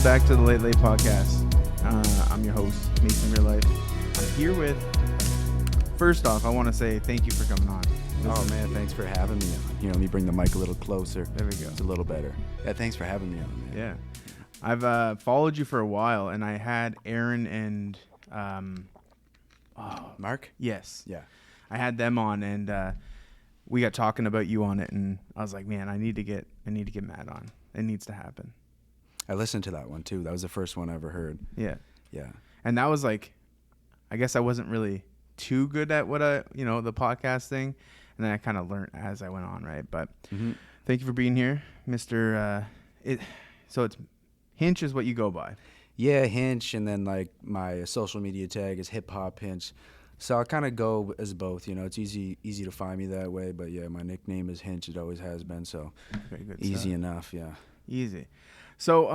back to the Late Late Podcast. I'm your host, Mase in Real Life. I'm here with, first off, I want to say thank you for coming on. Man, thanks for having me on. Let me bring the mic a little closer. There we go. It's a little better. Yeah, thanks for having me on, man. Yeah. I've followed you for a while, and I had Aaron and... Mark? Yes. Yeah. I had them on, and we got talking about you on it, and I was like, man, I need to get Matt on. It needs to happen. I listened to that one, too. That was the first one I ever heard. Yeah. Yeah. And that was like, I guess I wasn't really too good at what the podcast thing. And then I kind of learned as I went on, right? But thank you for being here, Mr. So it's Hinch is what you go by. Yeah, Hinch, and then like my social media tag is hip hop Hinch. So I kind of go as both. It's easy to find me that way. But yeah, my nickname is Hinch. It always has been. So very good easy stuff. enough. Yeah. Easy. So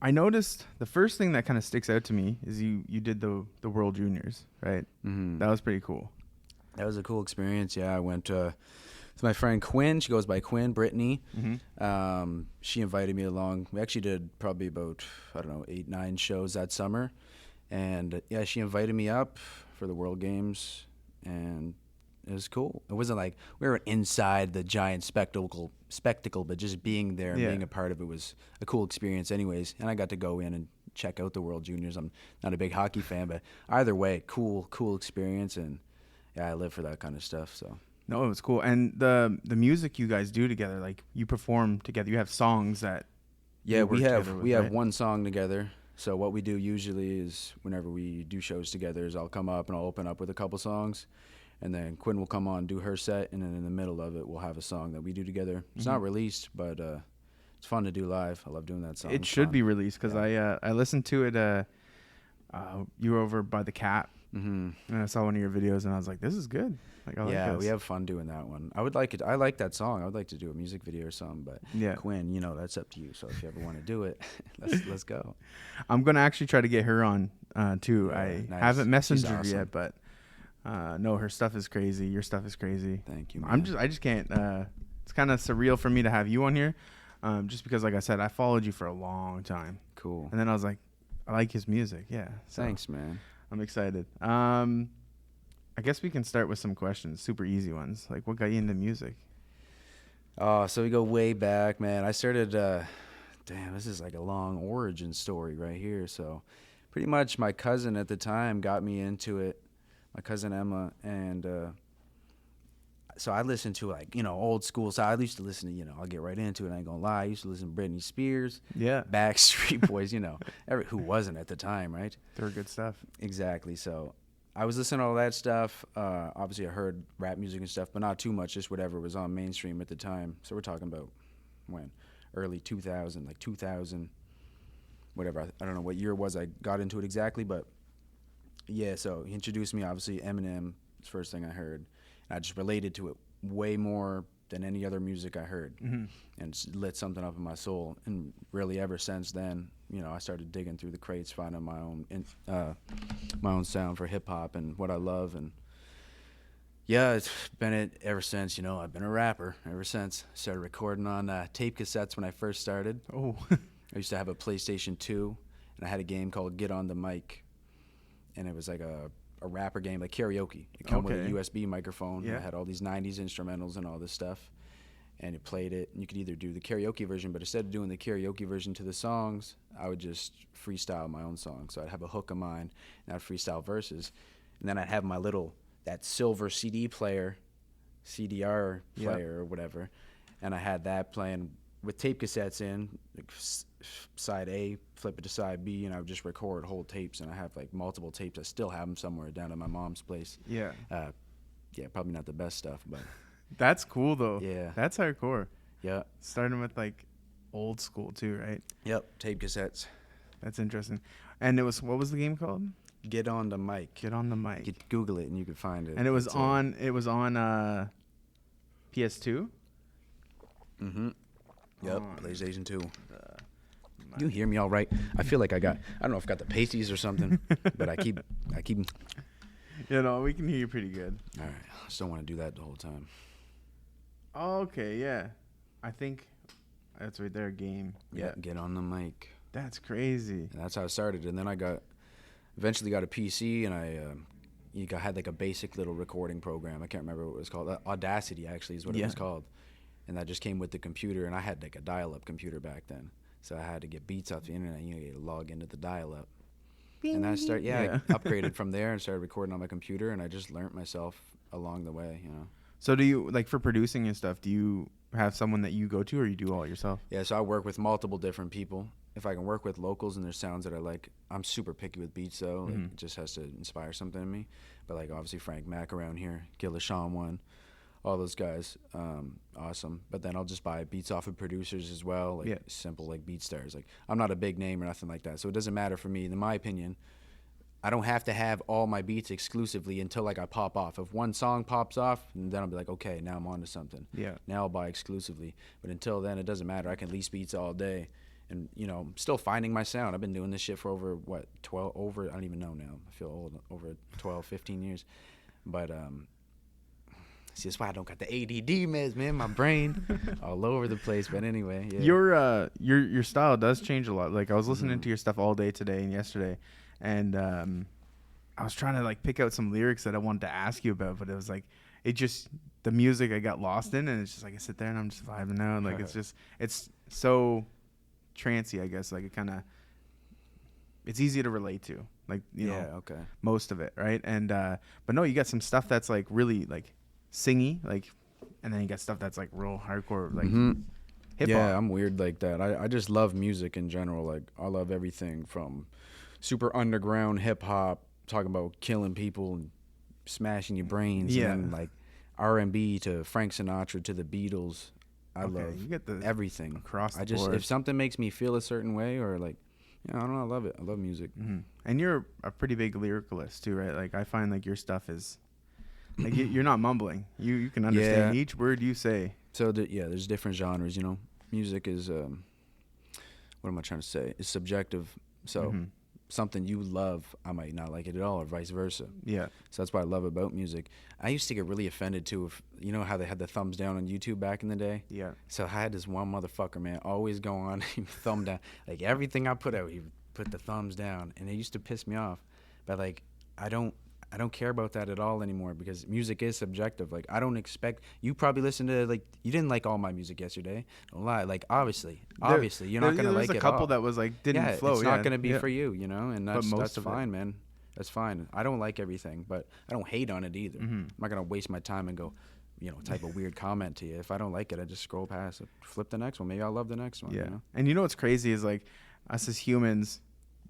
I noticed the first thing that kind of sticks out to me is you did the World Juniors, right? Mm-hmm. That was pretty cool. That was a cool experience. Yeah, I went with my friend Quinn. She goes by Quinn, Brittany. Mm-hmm. She invited me along. We actually did probably about, 8-9 shows that summer. And yeah, she invited me up for the World Games, and it was cool. It wasn't like we were inside the giant spectacle, but just being there and being a part of it was a cool experience anyways. And I got to go in and check out the World Juniors. I'm not a big hockey fan, but either way, cool experience. And yeah, I live for that kind of stuff. So no, it was cool. And the music you guys do together, like you perform together, you have songs that we have one song together. So what we do usually is whenever we do shows together is I'll come up and I'll open up with a couple songs, and then Quinn will come on, do her set, and then in the middle of it we'll have a song that we do together. It's not released, but it's fun to do live. I love doing that song. It should be released because I listened to it. You were over by the Cat, and I saw one of your videos, and I was like, this is good. Like, I like this. We have fun doing that one. I would like it. I like that song. I would like to do a music video or something, but Quinn, that's up to you. So if you ever want to do it, let's go. I'm gonna actually try to get her on too. Yeah, I nice. haven't messaged her awesome. yet, but no, her stuff is crazy. Your stuff is crazy. Thank you, man. I just can't. It's kind of surreal for me to have you on here, just because, like I said, I followed you for a long time. Cool. And then I was like, I like his music. Yeah. So Thanks, man. I'm excited. I guess we can start with some questions, super easy ones. Like, what got you into music? So we go way back, man. I started, this is like a long origin story right here. So pretty much my cousin at the time got me into it, my cousin Emma. And so I listened to old school. So I used to listen to, I'll get right into it. I ain't gonna lie. I used to listen to Britney Spears, Backstreet Boys, who wasn't at the time, right? They were good stuff. Exactly. So I was listening to all that stuff. Obviously, I heard rap music and stuff, but not too much, just whatever was on mainstream at the time. So we're talking about when? Early 2000, like 2000, whatever. I don't know what year it was I got into it exactly, but yeah, so he introduced me, obviously, Eminem, the first thing I heard. And I just related to it way more than any other music I heard, and it lit something up in my soul. And really, ever since then, I started digging through the crates, finding my own sound for hip hop and what I love. And yeah, it's been it ever since. I've been a rapper ever since. Started recording on tape cassettes when I first started. Oh, I used to have a PlayStation 2, and I had a game called Get on the Mic, and it was like a rapper game, like karaoke. It came with a USB microphone. Yeah. It had all these 90s instrumentals and all this stuff, and it played it. And you could either do the karaoke version, but instead of doing the karaoke version to the songs, I would just freestyle my own song. So I'd have a hook of mine, and I'd freestyle verses, and then I'd have my that silver CD player, CDR player or whatever, and I had that playing with tape cassettes in, like side A, flip it to side B, and I would just record whole tapes. And I have like multiple tapes. I still have them somewhere down at my mom's place. Yeah. Probably not the best stuff, but that's cool though. Yeah. That's hardcore. Yeah. Starting with like old school too, right? Yep. Tape cassettes. That's interesting. And what was the game called? Get on the Mic. Get on the Mic. You could Google it and you could find it. And it was on PS2? Mm-hmm. Yep, PlayStation 2. You hear me all right? I feel like I don't know if I got the pasties or something, but I keep. We can hear you pretty good. All right, I just don't want to do that the whole time. Oh, okay, yeah. I think that's right there, game. Yeah, Get on the Mic. That's crazy. And that's how I started. And then I eventually got a PC, and I had like a basic little recording program. I can't remember what it was called. Audacity actually is what it was called. And that just came with the computer, and I had like a dial-up computer back then. So I had to get beats off the internet. You had to log into the dial-up. And I upgraded from there and started recording on my computer, and I just learned myself along the way, you know. So do you, like, for producing and stuff, do you have someone that you go to, or you do all yourself? Yeah, so I work with multiple different people. If I can work with locals and there's sounds that I like, I'm super picky with beats, though. Like, it just has to inspire something in me. But, like, obviously Frank Mack around here, Gil Sean one, all those guys, awesome. But then I'll just buy beats off of producers as well, like simple, like BeatStars. Like, I'm not a big name or nothing like that, so it doesn't matter for me. In my opinion, I don't have to have all my beats exclusively until like I pop off. If one song pops off, then I'll be like, okay, now I'm on to something. Yeah. Now I'll buy exclusively. But until then, it doesn't matter. I can lease beats all day. And, you know, I'm still finding my sound. I've been doing this shit for over, I don't even know now. I feel old, over 12, 15 years. But, see, that's why I don't got the ADD meds, man. My brain all over the place. But anyway, yeah. Your style does change a lot. Like, I was listening to your stuff all day today and yesterday, and I was trying to like pick out some lyrics that I wanted to ask you about, but it was like the music I got lost in, and it's just like I sit there and I'm just vibing out, and like it's so trancey, I guess. Like, it's easy to relate to, like, you know, most of it, right? And but no, you got some stuff that's like really like singy, like, and then you got stuff that's like real hardcore, like hip hop. Yeah, I'm weird like that. I just love music in general. Like, I love everything from super underground hip hop, talking about killing people and smashing your brains, and then like R&B to Frank Sinatra to the Beatles. I love everything across the board. If something makes me feel a certain way, or like, I don't know, I love it. I love music. And you're a pretty big lyricalist too, right? Like, I find like your stuff is like you're not mumbling. You can understand each word you say. So there's different genres. You know, music is what am I trying to say? It's subjective. So something you love, I might not like it at all, or vice versa. Yeah. So that's what I love about music. I used to get really offended too, if you know how they had the thumbs down on YouTube back in the day. Yeah. So I had this one motherfucker, man, always go on thumb down, like everything I put out, he would put the thumbs down, and it used to piss me off. But like, I don't care about that at all anymore, because music is subjective. Like, I don't expect you probably listen to, like, you didn't like all my music yesterday. Don't lie. Like, obviously, you're not gonna like it. There's a couple that was like didn't flow. It's not gonna be for you, you know, and that's fine, man. That's fine. I don't like everything, but I don't hate on it either. I'm not gonna waste my time and go, you know, type a weird comment to you. If I don't like it, I just scroll past it, flip the next one. Maybe I'll love the next one. Yeah. You know? And you know what's crazy is, like, us as humans,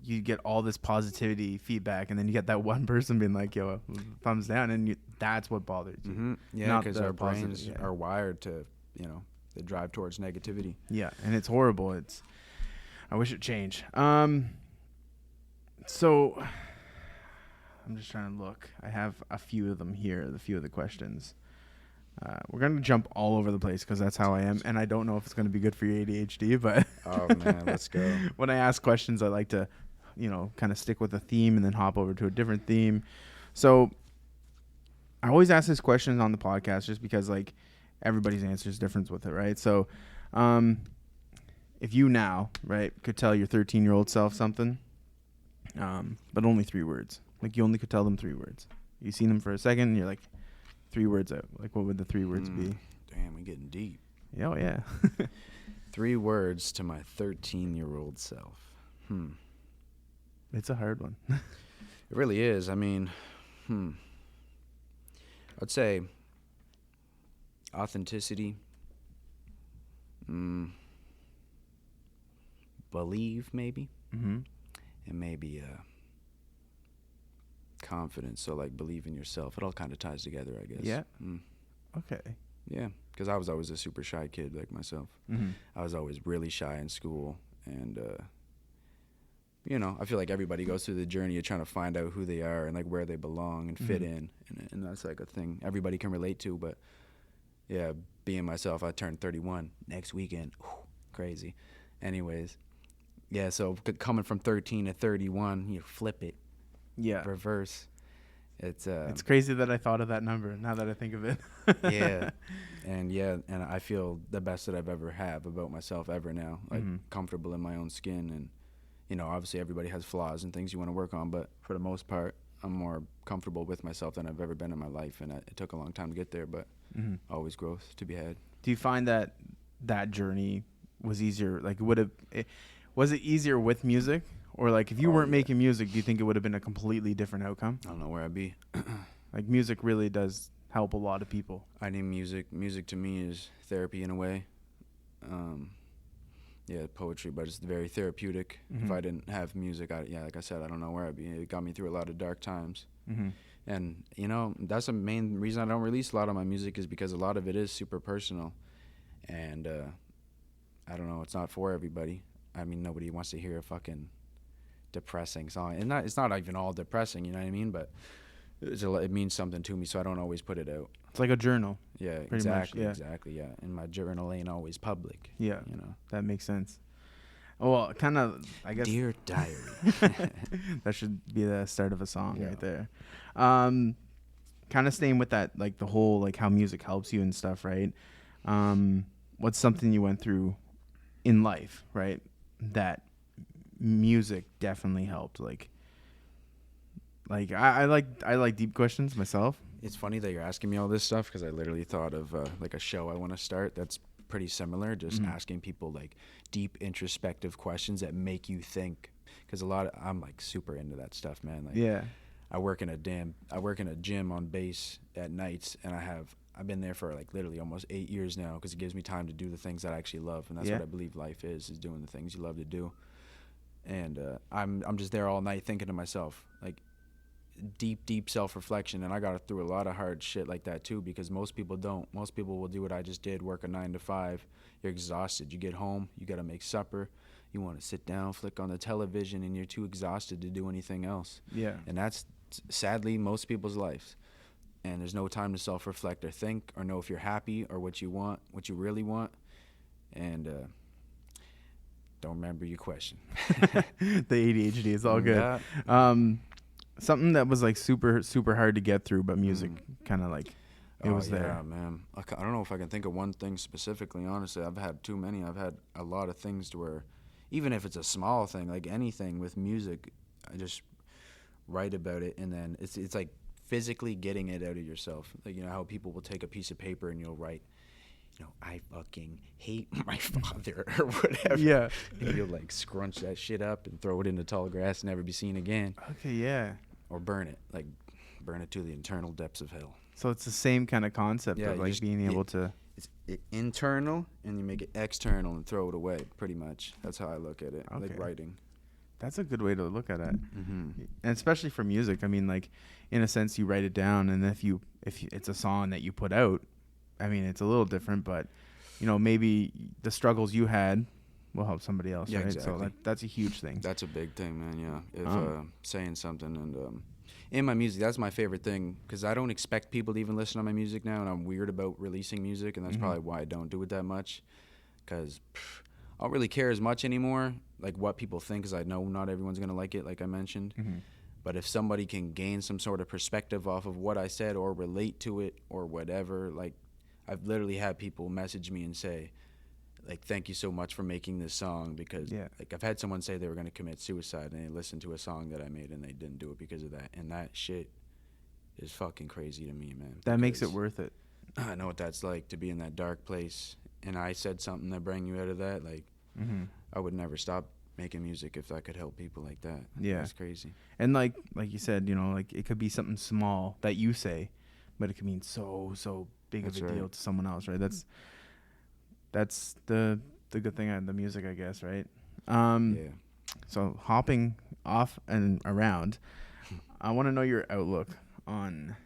you get all this positivity feedback, and then you get that one person being like, yo, thumbs down, and that's what bothers you. Yeah, because our brains are wired to, you know, they drive towards negativity. Yeah, and it's horrible. I wish it changed. So I'm just trying to look. I have a few of them here, a few of the questions. We're going to jump all over the place because that's how I am, and I don't know if it's going to be good for your ADHD, but oh, man, let's go. When I ask questions, I like to, you know, kind of stick with a theme and then hop over to a different theme. So I always ask this question on the podcast just because, like, everybody's answer is different with it, right? So if you now, right, could tell your 13-year-old self something, but only 3 words. Like, you only could tell them 3 words. You seen them for a second, and you're like, 3 words out. Like, what would the 3 words be? Damn, we're getting deep. Oh, yeah. 3 words to my 13-year-old self. It's a hard one. It really is. I mean, I'd say authenticity, believe maybe, and maybe confidence. So, like, believe in yourself. It all kind of ties together, I guess. Yeah. Okay. Yeah, because I was always a super shy kid like myself. I was always really shy in school, and you know, I feel like everybody goes through the journey of trying to find out who they are and like where they belong and fit in, and that's like a thing everybody can relate to. But yeah, being myself, I turned 31 next weekend. Crazy. Anyways, yeah, so coming from 13 to 31, you flip it. Yeah. Reverse. It's crazy that I thought of that number now that I think of it. Yeah. And I feel the best that I've ever have about myself ever now. Like, comfortable in my own skin, and you know, obviously everybody has flaws and things you want to work on, but for the most part, I'm more comfortable with myself than I've ever been in my life, and it took a long time to get there, but always growth to be had. Do you find that that journey was easier? Like, was it easier with music, or like if you weren't making music, do you think it would have been a completely different outcome? I don't know where I'd be. Like, music really does help a lot of people. I need music. Music to me is therapy in a way. Yeah, poetry, but it's very therapeutic. If I didn't have music, like I said, I don't know where I'd be. It got me through a lot of dark times. And, you know, that's the main reason I don't release a lot of my music, is because a lot of it is super personal. And I don't know, it's not for everybody. I mean, nobody wants to hear a fucking depressing song. And it's not even all depressing, you know what I mean? But it means something to me, so I don't always put it out. It's like a journal. Yeah, exactly. Yeah. And my journal ain't always public. Yeah, you know, that makes sense. Well, kind of, I guess. Dear Diary. That should be the start of a song right there. Kind of staying with that, like the whole, like how music helps you and stuff, right? What's something you went through in life, right, that music definitely helped? Like I like deep questions myself. It's funny that you're asking me all this stuff, because I literally thought of like a show I want to start that's pretty similar, just asking people like deep introspective questions that make you think, because I'm like super into that stuff, man. Like, I work in a gym on base at nights, and I've been there for like literally almost 8 years now, because it gives me time to do the things that I actually love, and that's what I believe life is doing the things you love to do. And I'm just there all night thinking to myself, like, deep self-reflection. And I got through a lot of hard shit like that too, because most people don't. Most people will do what I just did, work a 9 to 5. You're exhausted, you get home, you got to make supper, you want to sit down, flick on the television, and you're too exhausted to do anything else. And that's sadly most people's lives. And there's no time to self-reflect or think or know if you're happy or what you want, what you really want. And don't remember your question. The ADHD is all good. Something that was like super hard to get through, but music kind of like it was there. Yeah, man. I don't know if I can think of one thing specifically. Honestly, I've had too many. I've had a lot of things to where, even if it's a small thing, like anything with music, I just write about it, and then it's like physically getting it out of yourself. Like, you know how people will take a piece of paper and you'll write, you know, I fucking hate my father or whatever. Yeah. And you'll like scrunch that shit up and throw it in the tall grass and never be seen again. Okay, yeah. Or burn it. Like, burn it to the internal depths of hell. So it's the same kind of concept of like being able to... It's internal, and you make it external and throw it away, pretty much. That's how I look at it, like writing. That's a good way to look at it. And especially for music. I mean, like, in a sense, you write it down, and if it's a song that you put out, I mean, it's a little different, but, you know, maybe the struggles you had will help somebody else, right? Exactly. So that's a huge thing. That's a big thing, man, yeah. If saying something, and in my music, that's my favorite thing, because I don't expect people to even listen to my music now, and I'm weird about releasing music, and that's probably why I don't do it that much, because I don't really care as much anymore, like what people think, because I know not everyone's going to like it, like I mentioned. But if somebody can gain some sort of perspective off of what I said or relate to it or whatever, like, I've literally had people message me and say, like, thank you so much for making this song, because like I've had someone say they were going to commit suicide, and they listened to a song that I made and they didn't do it because of that. And that shit is fucking crazy to me, man. That makes it worth it. I know what that's like, to be in that dark place, and I said something that bring you out of that. Like, I would never stop making music if I could help people like that. Yeah. That's crazy. And like you said, you know, like it could be something small that you say, but it could mean so big of a deal to someone else, right? That's the good thing on the music, I guess, right? So hopping off and around, I want to know your outlook on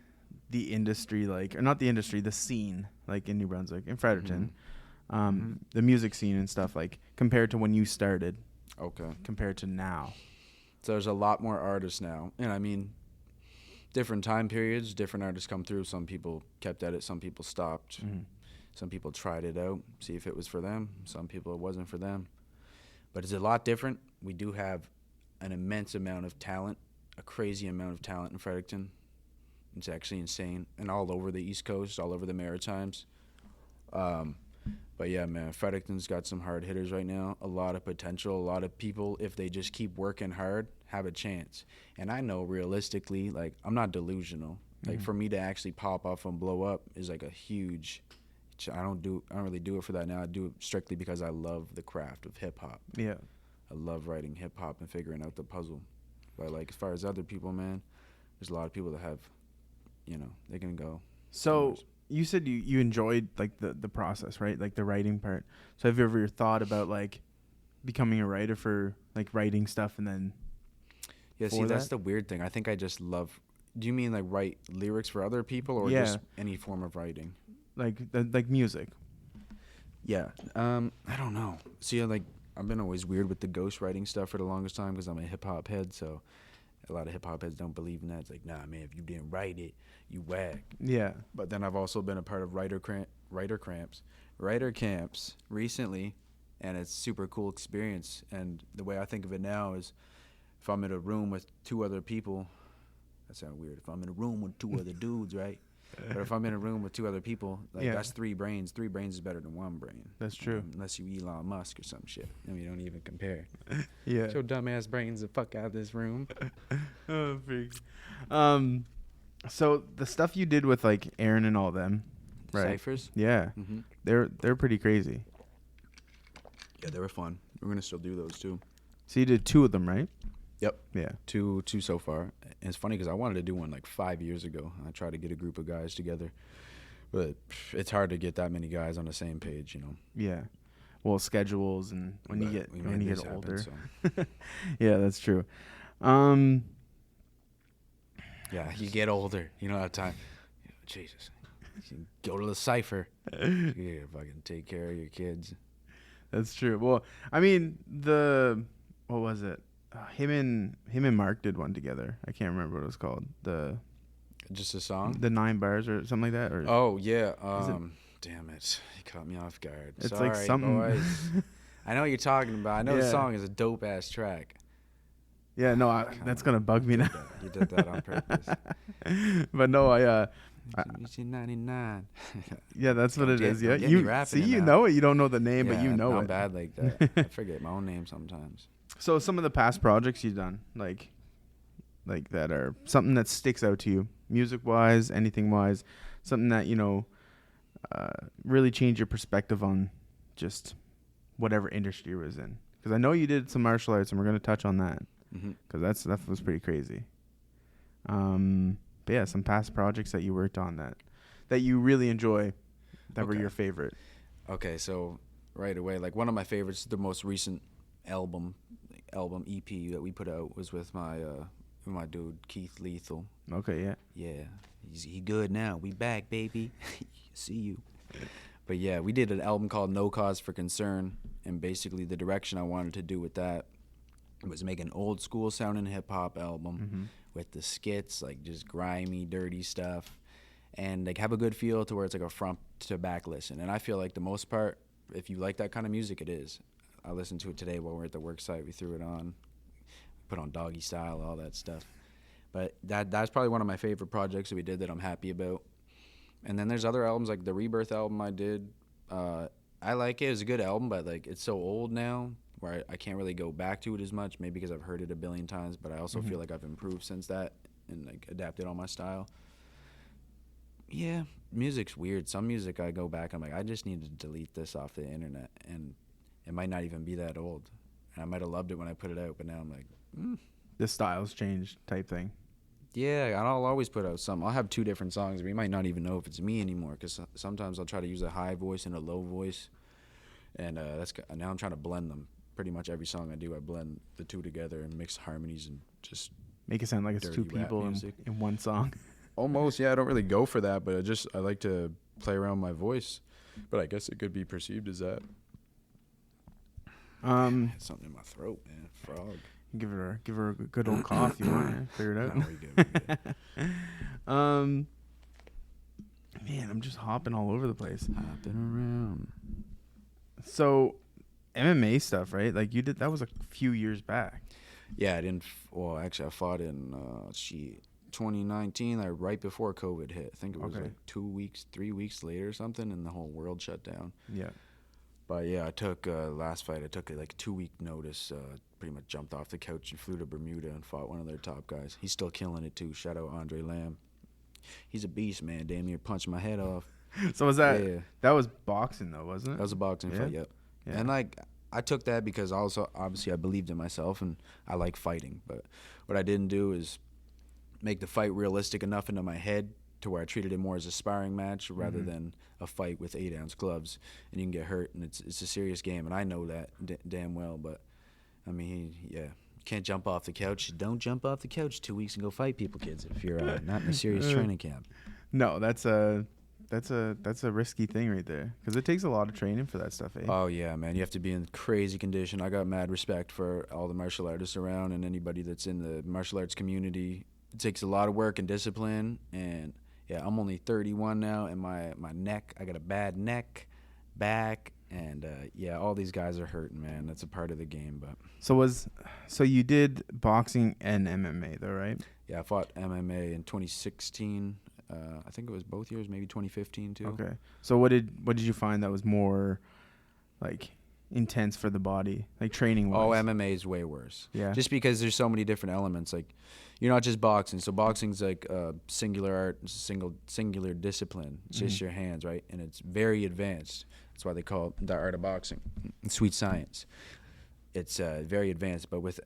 the industry, like, or not the industry, the scene, like in New Brunswick, in Fredericton, the music scene and stuff, like compared to when you started. Okay. Compared to now. So there's a lot more artists now, and I mean, different time periods, different artists come through. Some people kept at it, some people stopped. Some people tried it out, see if it was for them. Some people it wasn't for them. But it's a lot different. We do have an immense amount of talent, a crazy amount of talent in Fredericton. It's actually insane. And all over the East Coast, all over the Maritimes. But yeah, man, Fredericton's got some hard hitters right now. A lot of potential. A lot of people, if they just keep working hard, have a chance. And I know realistically, like, I'm not delusional. Like, for me to actually pop off and blow up is like a huge. I don't really do it for that now. I do it strictly because I love the craft of hip hop. Yeah. I love writing hip hop and figuring out the puzzle. But like, as far as other people, man, there's a lot of people that have, they can go. So you said you enjoyed like the process, right? Like the writing part. So have you ever thought about like becoming a writer for like writing stuff and then? Yeah, see, that's the weird thing. I think I just love. Do you mean like write lyrics for other people or just any form of writing? Like music. Yeah. I don't know. See, like I've been always weird with the ghostwriting stuff for the longest time because I'm a hip hop head. So a lot of hip hop heads don't believe in that. It's like, nah, man, if you didn't write it, you whack. Yeah. But then I've also been a part of writer camps recently, and it's a super cool experience. And the way I think of it now is, if I'm in a room with two other people, that sounds weird. If I'm in a room with two other dudes, right? But if I'm in a room with two other people, like that's 3 brains. 3 brains is better than 1 brain. That's true. Unless you Elon Musk or some shit. I mean, you don't even compare. Yeah. Get your dumbass brains the fuck out of this room. Oh, freak. So the stuff you did with like Aaron and all them, right? Ciphers? Yeah. Mm-hmm. They're pretty crazy. Yeah, they were fun. We're gonna still do those too. So you did 2 of them, right? Yep. Yeah. Two so far. And it's funny because I wanted to do one like 5 years ago. I tried to get a group of guys together, but it's hard to get that many guys on the same page, Yeah. Well, schedules and when you get older. Happen, so. Yeah, that's true. Yeah, you get older. You don't have time. Jesus. You go to the cipher. You fucking take care of your kids. That's true. Well, I mean, what was it? Him and Mark did one together. I can't remember what it was called. Just a song? The 9 bars or something like that. Or oh yeah. Damn it! You caught me off guard. It's Sorry, like something. Boys. I know what you're talking about. I know the song is a dope ass track. Yeah, no, that's gonna bug me now. You did that on purpose. But no, I 99. Yeah, that's what it is. Yeah, you know it. You don't know the name, but you know it. I'm bad like that. I forget my own name sometimes. So some of the past projects you've done, like that are something that sticks out to you, music-wise, anything-wise, something that, really changed your perspective on just whatever industry you was in. Because I know you did some martial arts, and we're going to touch on that. Because that was pretty crazy. But yeah, some past projects that you worked on that you really enjoy, that were your favorite. Okay, so right away, like one of my favorites, the most recent album EP that we put out was with my dude Keith Lethal. Okay, yeah. Yeah, he good now. We back, baby. See you. But yeah, we did an album called No Cause for Concern, and basically the direction I wanted to do with that was make an old school sounding hip hop album with the skits, like just grimy, dirty stuff, and like have a good feel to where it's like a front to back listen. And I feel like the most part, if you like that kind of music, it is. I listened to it today while we were at the work site. We threw it on, put on Doggy Style, all that stuff. But that's probably one of my favorite projects that we did that I'm happy about. And then there's other albums, like the Rebirth album I did. I like it. It was a good album, but like it's so old now where I can't really go back to it as much, maybe because I've heard it a billion times, but I also feel like I've improved since that and like adapted all my style. Yeah, music's weird. Some music I go back, I'm like, I just need to delete this off the internet, and it might not even be that old. And I might have loved it when I put it out, but now I'm like, The style's changed type thing. Yeah, I'll always put out some. I'll have 2 different songs. We might not even know if it's me anymore, because sometimes I'll try to use a high voice and a low voice, and now I'm trying to blend them. Pretty much every song I do, I blend the 2 together and mix harmonies and just make it sound like it's 2 people in one song. Almost, yeah. I don't really go for that, but I like to play around my voice. But I guess it could be perceived as that. Something in my throat, man. Frog. Give her a good old cough. You want to figure it out? No, we're good. Man, I'm just hopping all over the place. Hopping around. So, MMA stuff, right? Like you did, that was a few years back. Yeah, I didn't. Well, actually, I fought in 2019, like right before COVID hit. I think it was Okay. like 2 weeks, 3 weeks later or something, and the whole world shut down. Yeah. But yeah, I took last fight. I took like a 2 week notice. Pretty much jumped off the couch and flew to Bermuda and fought one of their top guys. He's still killing it too. Shout out Andre Lamb. He's a beast, man. Damn near punched my head off. So was that Yeah. that was boxing though, wasn't it? That was a boxing Yeah? fight. Yep. Yeah. And like I took that because also obviously I believed in myself and I like fighting. But what I didn't do is make the fight realistic enough into my head to where I treated it more as a sparring match rather than a fight with 8-ounce gloves, and you can get hurt, and it's a serious game, and I know that damn well. But I mean, yeah, you can't jump off the couch. Don't jump off the couch 2 weeks and go fight people, kids. If you're not in a serious training camp. No, that's a risky thing right there, because it takes a lot of training for that stuff. Oh yeah, man, you have to be in crazy condition. I got mad respect for all the martial artists around and anybody that's in the martial arts community. It takes a lot of work and discipline, and yeah, I'm only 31 now, and my neck, I got a bad neck, back, and yeah, all these guys are hurting, man. That's a part of the game. But so you did boxing and MMA though, right? yeah, I fought MMA in 2016. I think it was both years, maybe 2015 too. Okay. So what did you find that was more like intense for the body, like training wise? Oh, MMA is way worse. Yeah. Just because there's so many different elements. Like, you're not just boxing. So boxing's like singular art, singular discipline. It's just your hands, right? And it's very advanced. That's why they call it the art of boxing. It's sweet science. It's very advanced. But with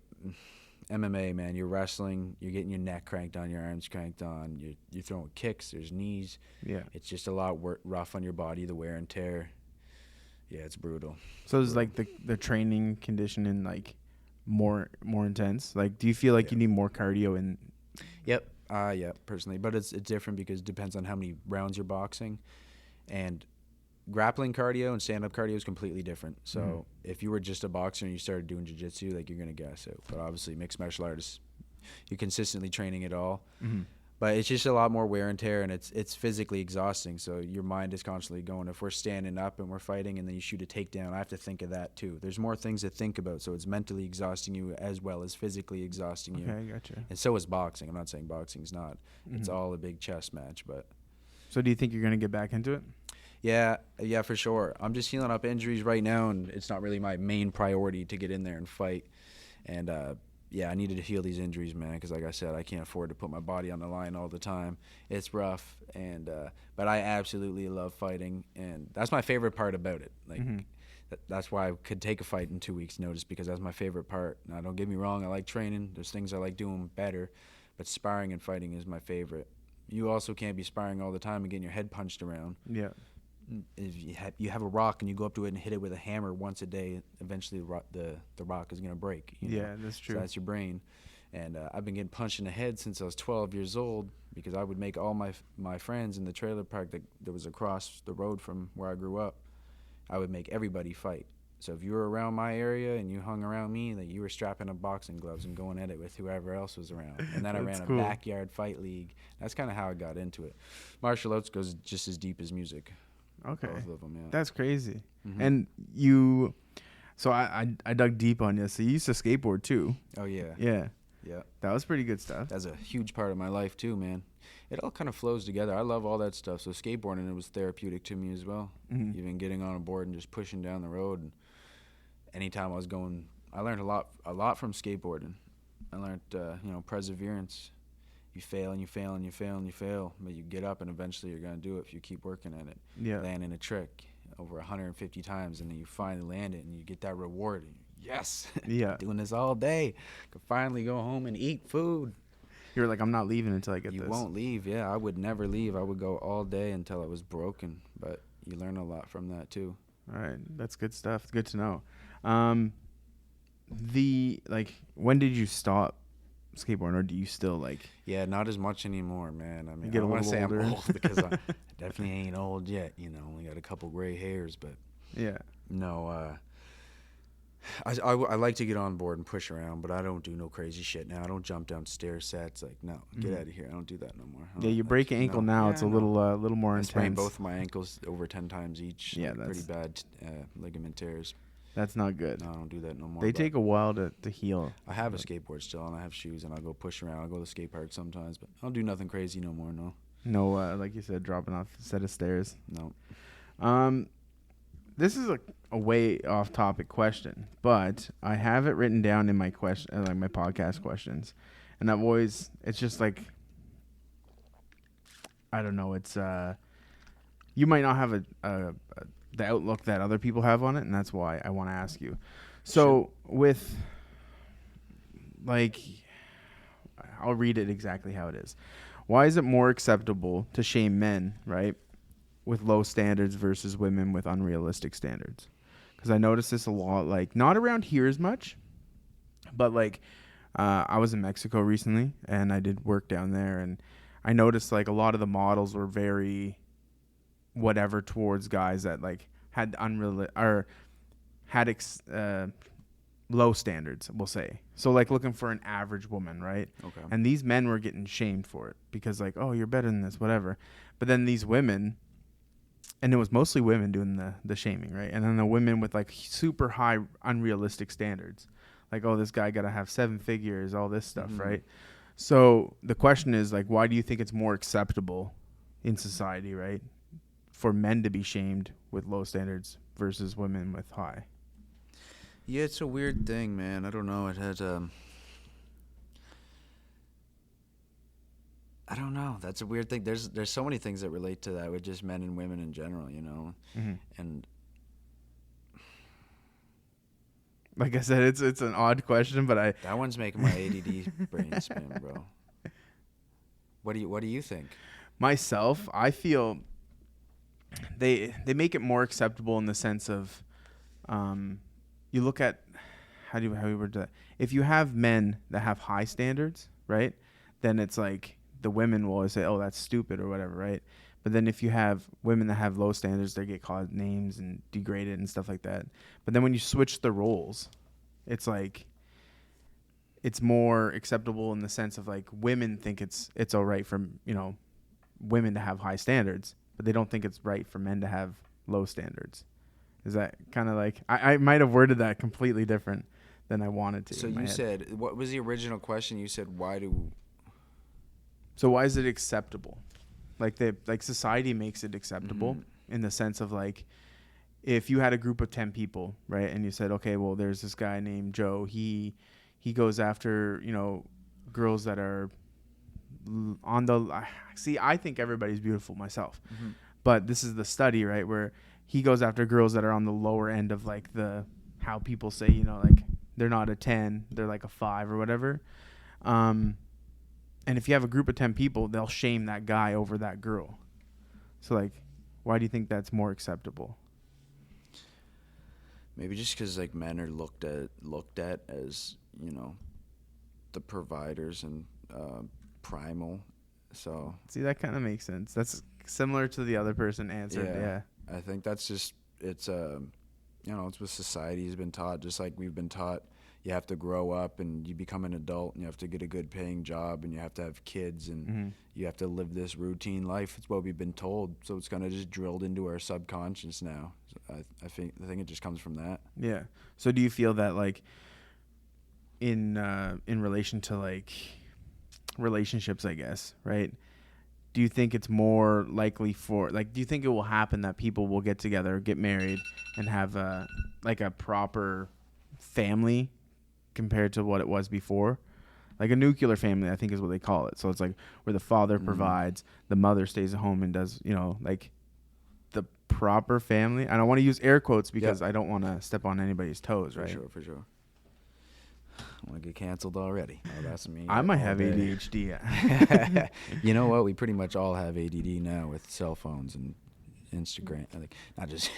MMA, man, you're wrestling. You're getting your neck cranked on, your arms cranked on. You're throwing kicks. There's knees. Yeah. It's just a lot rough on your body, the wear and tear. Yeah, it's brutal. So is like the training conditioning like more intense? Like, do you feel like you need more cardio in? Yep. Yeah, personally, but it's different because it depends on how many rounds you're boxing, and grappling cardio and stand-up cardio is completely different. So if you were just a boxer and you started doing jiu-jitsu, like, you're gonna gas out. But obviously, mixed martial artists, you're consistently training it all. But it's just a lot more wear and tear, and it's physically exhausting. So your mind is constantly going. If we're standing up and we're fighting and then you shoot a takedown, I have to think of that too. There's more things to think about. So it's mentally exhausting you as well as physically exhausting you. Okay, gotcha. And so is boxing. I'm not saying boxing's not. It's all a big chess match. But So do you think you're gonna get back into it? yeah, for sure. I'm just healing up injuries right now, and it's not really my main priority to get in there and fight. And yeah, I needed to heal these injuries, man, because like I said, I can't afford to put my body on the line all the time. It's rough, and but I absolutely love fighting, and that's my favorite part about it. Like, that's why I could take a fight in 2 weeks' notice, because that's my favorite part. Now, don't get me wrong, I like training. There's things I like doing better, but sparring and fighting is my favorite. You also can't be sparring all the time and getting your head punched around. Yeah. If you have a rock and you go up to it and hit it with a hammer once a day, eventually the rock is going to break. You know? Yeah, that's true. So that's your brain. And I've been getting punched in the head since I was 12 years old, because I would make all my friends in the trailer park that was across the road from where I grew up, I would make everybody fight. So if you were around my area and you hung around me, that you were strapping up boxing gloves and going at it with whoever else was around. And then I ran cool. a backyard fight league. That's kind of how I got into it. Martial arts goes just as deep as music. Okay. Both of them, yeah. That's crazy. And you, so I dug deep on you. So you used to skateboard too. Oh, yeah. Yeah. Yeah. That was pretty good stuff. That's a huge part of my life too, man. It all kind of flows together. I love all that stuff. So skateboarding, it was therapeutic to me as well. Even getting on a board and just pushing down the road. And anytime I was going, I learned a lot from skateboarding. I learned, perseverance. You fail and you fail and you fail and you fail, but you get up and eventually you're going to do it if you keep working at it. Yeah. Landing a trick over 150 times, and then you finally land it and you get that reward. And yes. Yeah. Doing this all day. Could finally go home and eat food. You're like, I'm not leaving until I get You this. won't leave. Yeah, I would never leave. I would go all day until I was broken, but you learn a lot from that too. All right. That's good stuff. Good to know. When did you stop skateboarding, or do you still like? Yeah, not as much anymore, man. I mean, get I don't want to say older. I'm old, because I definitely ain't old yet. Only got a couple gray hairs, but Yeah. no. I like to get on board and push around, but I don't do no crazy shit now. I don't jump down stair sets. Like, no, get out of here. I don't do that no more. Yeah, you break an ankle now. It's a little more I intense. sprained both my ankles over 10 times each. Yeah, like, that's pretty bad ligament tears. That's not good. No, I don't do that no more. They take a while to heal. I have a skateboard still, and I have shoes, and I'll go push around. I'll go to the skate park sometimes, but I'll do nothing crazy no more. No. No, like you said, dropping off a set of stairs. No. This is a way off topic question, but I have it written down in my question, like my podcast questions, and it's just like, I don't know. It's you might not have the outlook that other people have on it, and that's why I want to ask you. So with, like, I'll read it exactly how it is. Why is it more acceptable to shame men, right, with low standards versus women with unrealistic standards? Because I noticed this a lot, like, not around here as much, but, like, I was in Mexico recently, and I did work down there, and I noticed, like, a lot of the models were very whatever towards guys that, like, had low standards, we'll say. So, like, looking for an average woman, right? Okay. And these men were getting shamed for it because, like, oh, you're better than this, whatever. But then these women, and it was mostly women doing the shaming, right? And then the women with, like, super high unrealistic standards. Like, oh, this guy got to have 7 figures, all this stuff, right? So the question is, like, why do you think it's more acceptable in society, right, for men to be shamed with low standards versus women with high? Yeah, it's a weird thing, man. I don't know. It has I don't know. That's a weird thing. There's so many things that relate to that with just men and women in general, you know. And like I said, it's an odd question, but that one's making my ADD brain spin, bro. What do you think? Myself, I feel they make it more acceptable in the sense of, you look at how you word that. If you have men that have high standards, right, then it's like the women will always say, oh, that's stupid or whatever, right? But then if you have women that have low standards, they get called names and degraded and stuff like that. But then when you switch the roles, it's like it's more acceptable in the sense of, like, women think it's all right for, you know, women to have high standards, but they don't think it's right for men to have low standards. Is that kind of like, I might have worded that completely different than I wanted to. So you said, what was the original question? You said, So why is it acceptable? Like society makes it acceptable in the sense of, like, if you had a group of 10 people, right, and you said, okay, well, there's this guy named Joe. He goes after, you know, girls that are on the, see, I think everybody's beautiful myself, but this is the study, right, where he goes after girls that are on the lower end of, like, how people say, you know, like, they're not a 10, they're like a 5 or whatever. And if you have a group of 10 people, they'll shame that guy over that girl. So, like, why do you think that's more acceptable? Maybe just because, like, men are looked at as, you know, the providers and primal. So see, that kind of makes sense. That's similar to the other person answered. Yeah. I think that's just, it's you know, it's what society has been taught. Just like we've been taught, you have to grow up and you become an adult and you have to get a good paying job and you have to have kids and you have to live this routine life. It's what we've been told. So it's kind of just drilled into our subconscious now. So I think it just comes from that. Yeah. So do you feel that, like, in relation to, like, relationships, I guess, right? Do you think it's more likely for, like, do you think it will happen that people will get together, get married, and have a proper family compared to what it was before? Like a nuclear family, I think is what they call it. So it's like where the father provides, the mother stays at home and does, you know, like, the proper family. And I want to use air quotes because I don't want to step on anybody's toes, right? For sure. I want to get canceled already. Oh, that's me. I might have ADHD. You know what? We pretty much all have ADD now with cell phones and Instagram. Like, not just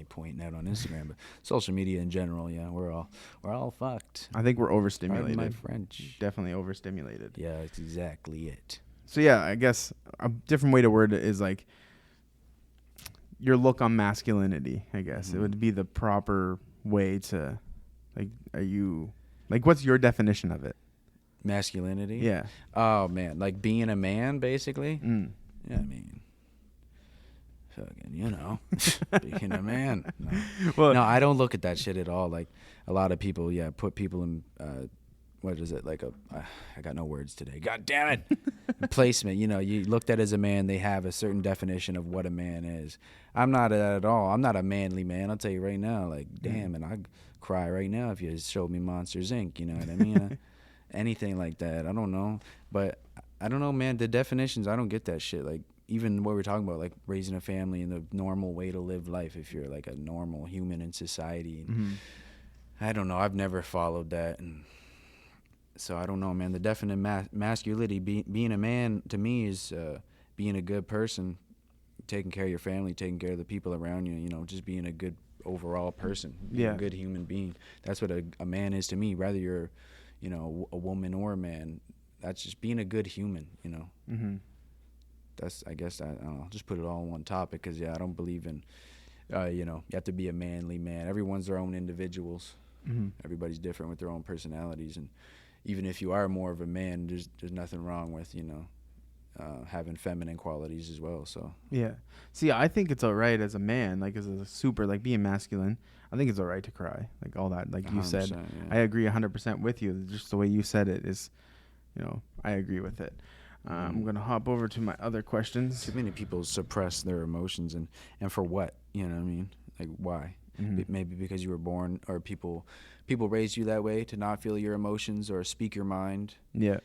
pointing out on Instagram, but social media in general. Yeah, we're all fucked. I think we're overstimulated. Pardon my French. Definitely overstimulated. Yeah, that's exactly it. So yeah, I guess a different way to word it is, like, your look on masculinity. I guess it would be the proper way to, like, are you, like, what's your definition of it? Masculinity? Yeah. Oh, man. Like being a man, basically? Mm. Yeah, I mean, fucking, you know, being a man. No. Well, No, I don't look at that shit at all. Like a lot of people, put people in, what is it? Like I got no words today. God damn it. Placement, you looked at as a man, they have a certain definition of what a man is. I'm not that at all. I'm not a manly man. I'll tell you right now, like, damn, and I'd cry right now if you showed me Monsters, Inc., you know what I mean? Anything like that. I don't know. But I don't know, man. The definitions, I don't get that shit. Like, even what we're talking about, like raising a family and the normal way to live life if you're like a normal human in society. I don't know. I've never followed that. And so I don't know, man. The definite masculinity, being a man to me is being a good person, taking care of your family, taking care of the people around you, just being a good overall person, being a good human being. That's what a man is to me, whether you're, a woman or a man. That's just being a good human, That's, I guess, I don't know, just put it all in one topic because, I don't believe in, you have to be a manly man. Everyone's their own individuals. Everybody's different with their own personalities. And even if you are more of a man, there's nothing wrong with, having feminine qualities as well. So yeah. See, I think it's all right as a man, like as a super, like being masculine. I think it's all right to cry, like all that, like you said. Yeah. I agree 100% with you. Just the way you said it is, I agree with it. I'm going to hop over to my other questions. Too many people suppress their emotions and for what? You know what I mean? Like why? Maybe because you were born or people raised you that way to not feel your emotions or speak your mind. Yeah.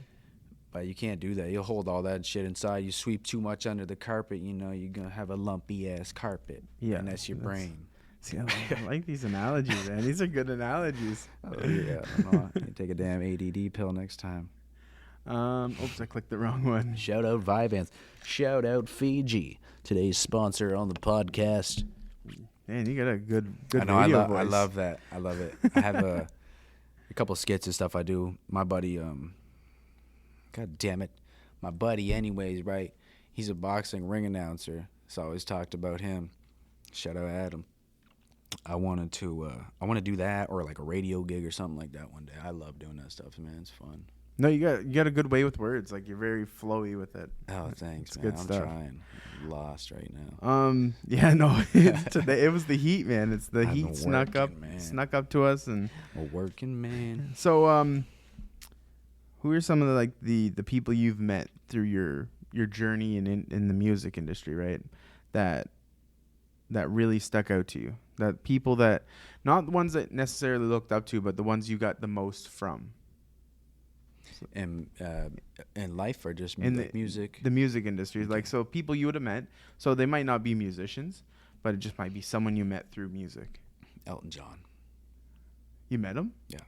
But you can't do that. You'll hold all that shit inside. You sweep too much under the carpet, you're going to have a lumpy ass carpet. Yeah. And that's your brain. See, I like these analogies, man. These are good analogies. Oh, yeah. You can take a damn ADD pill next time. Oops, I clicked the wrong one. Shout out Vyvanse. Shout out Fiji. Today's sponsor on the podcast. Man, you got a good I know, radio voice. I love that. I love it. I have a couple skits and stuff I do. My buddy, God damn it. My buddy anyways, right? He's a boxing ring announcer. So I always talked about him. Shout out Adam. I want to do that or like a radio gig or something like that one day. I love doing that stuff, man. It's fun. No, you got a good way with words. Like you're very flowy with it. Oh, thanks, it's man. good I'm stuff. trying. I'm lost right now. Yeah, no. Today it was the heat, man. It's the I'm heat a snuck working up to us, and a working man. so who are some of the people you've met through your journey in the music industry, right? That really stuck out to you. That people that not the ones that necessarily looked up to, but the ones you got the most from. In life or just In music? The music industry. Like, so people you would have met. So they might not be musicians, but it just might be someone you met through music. Elton John. You met him? Yeah.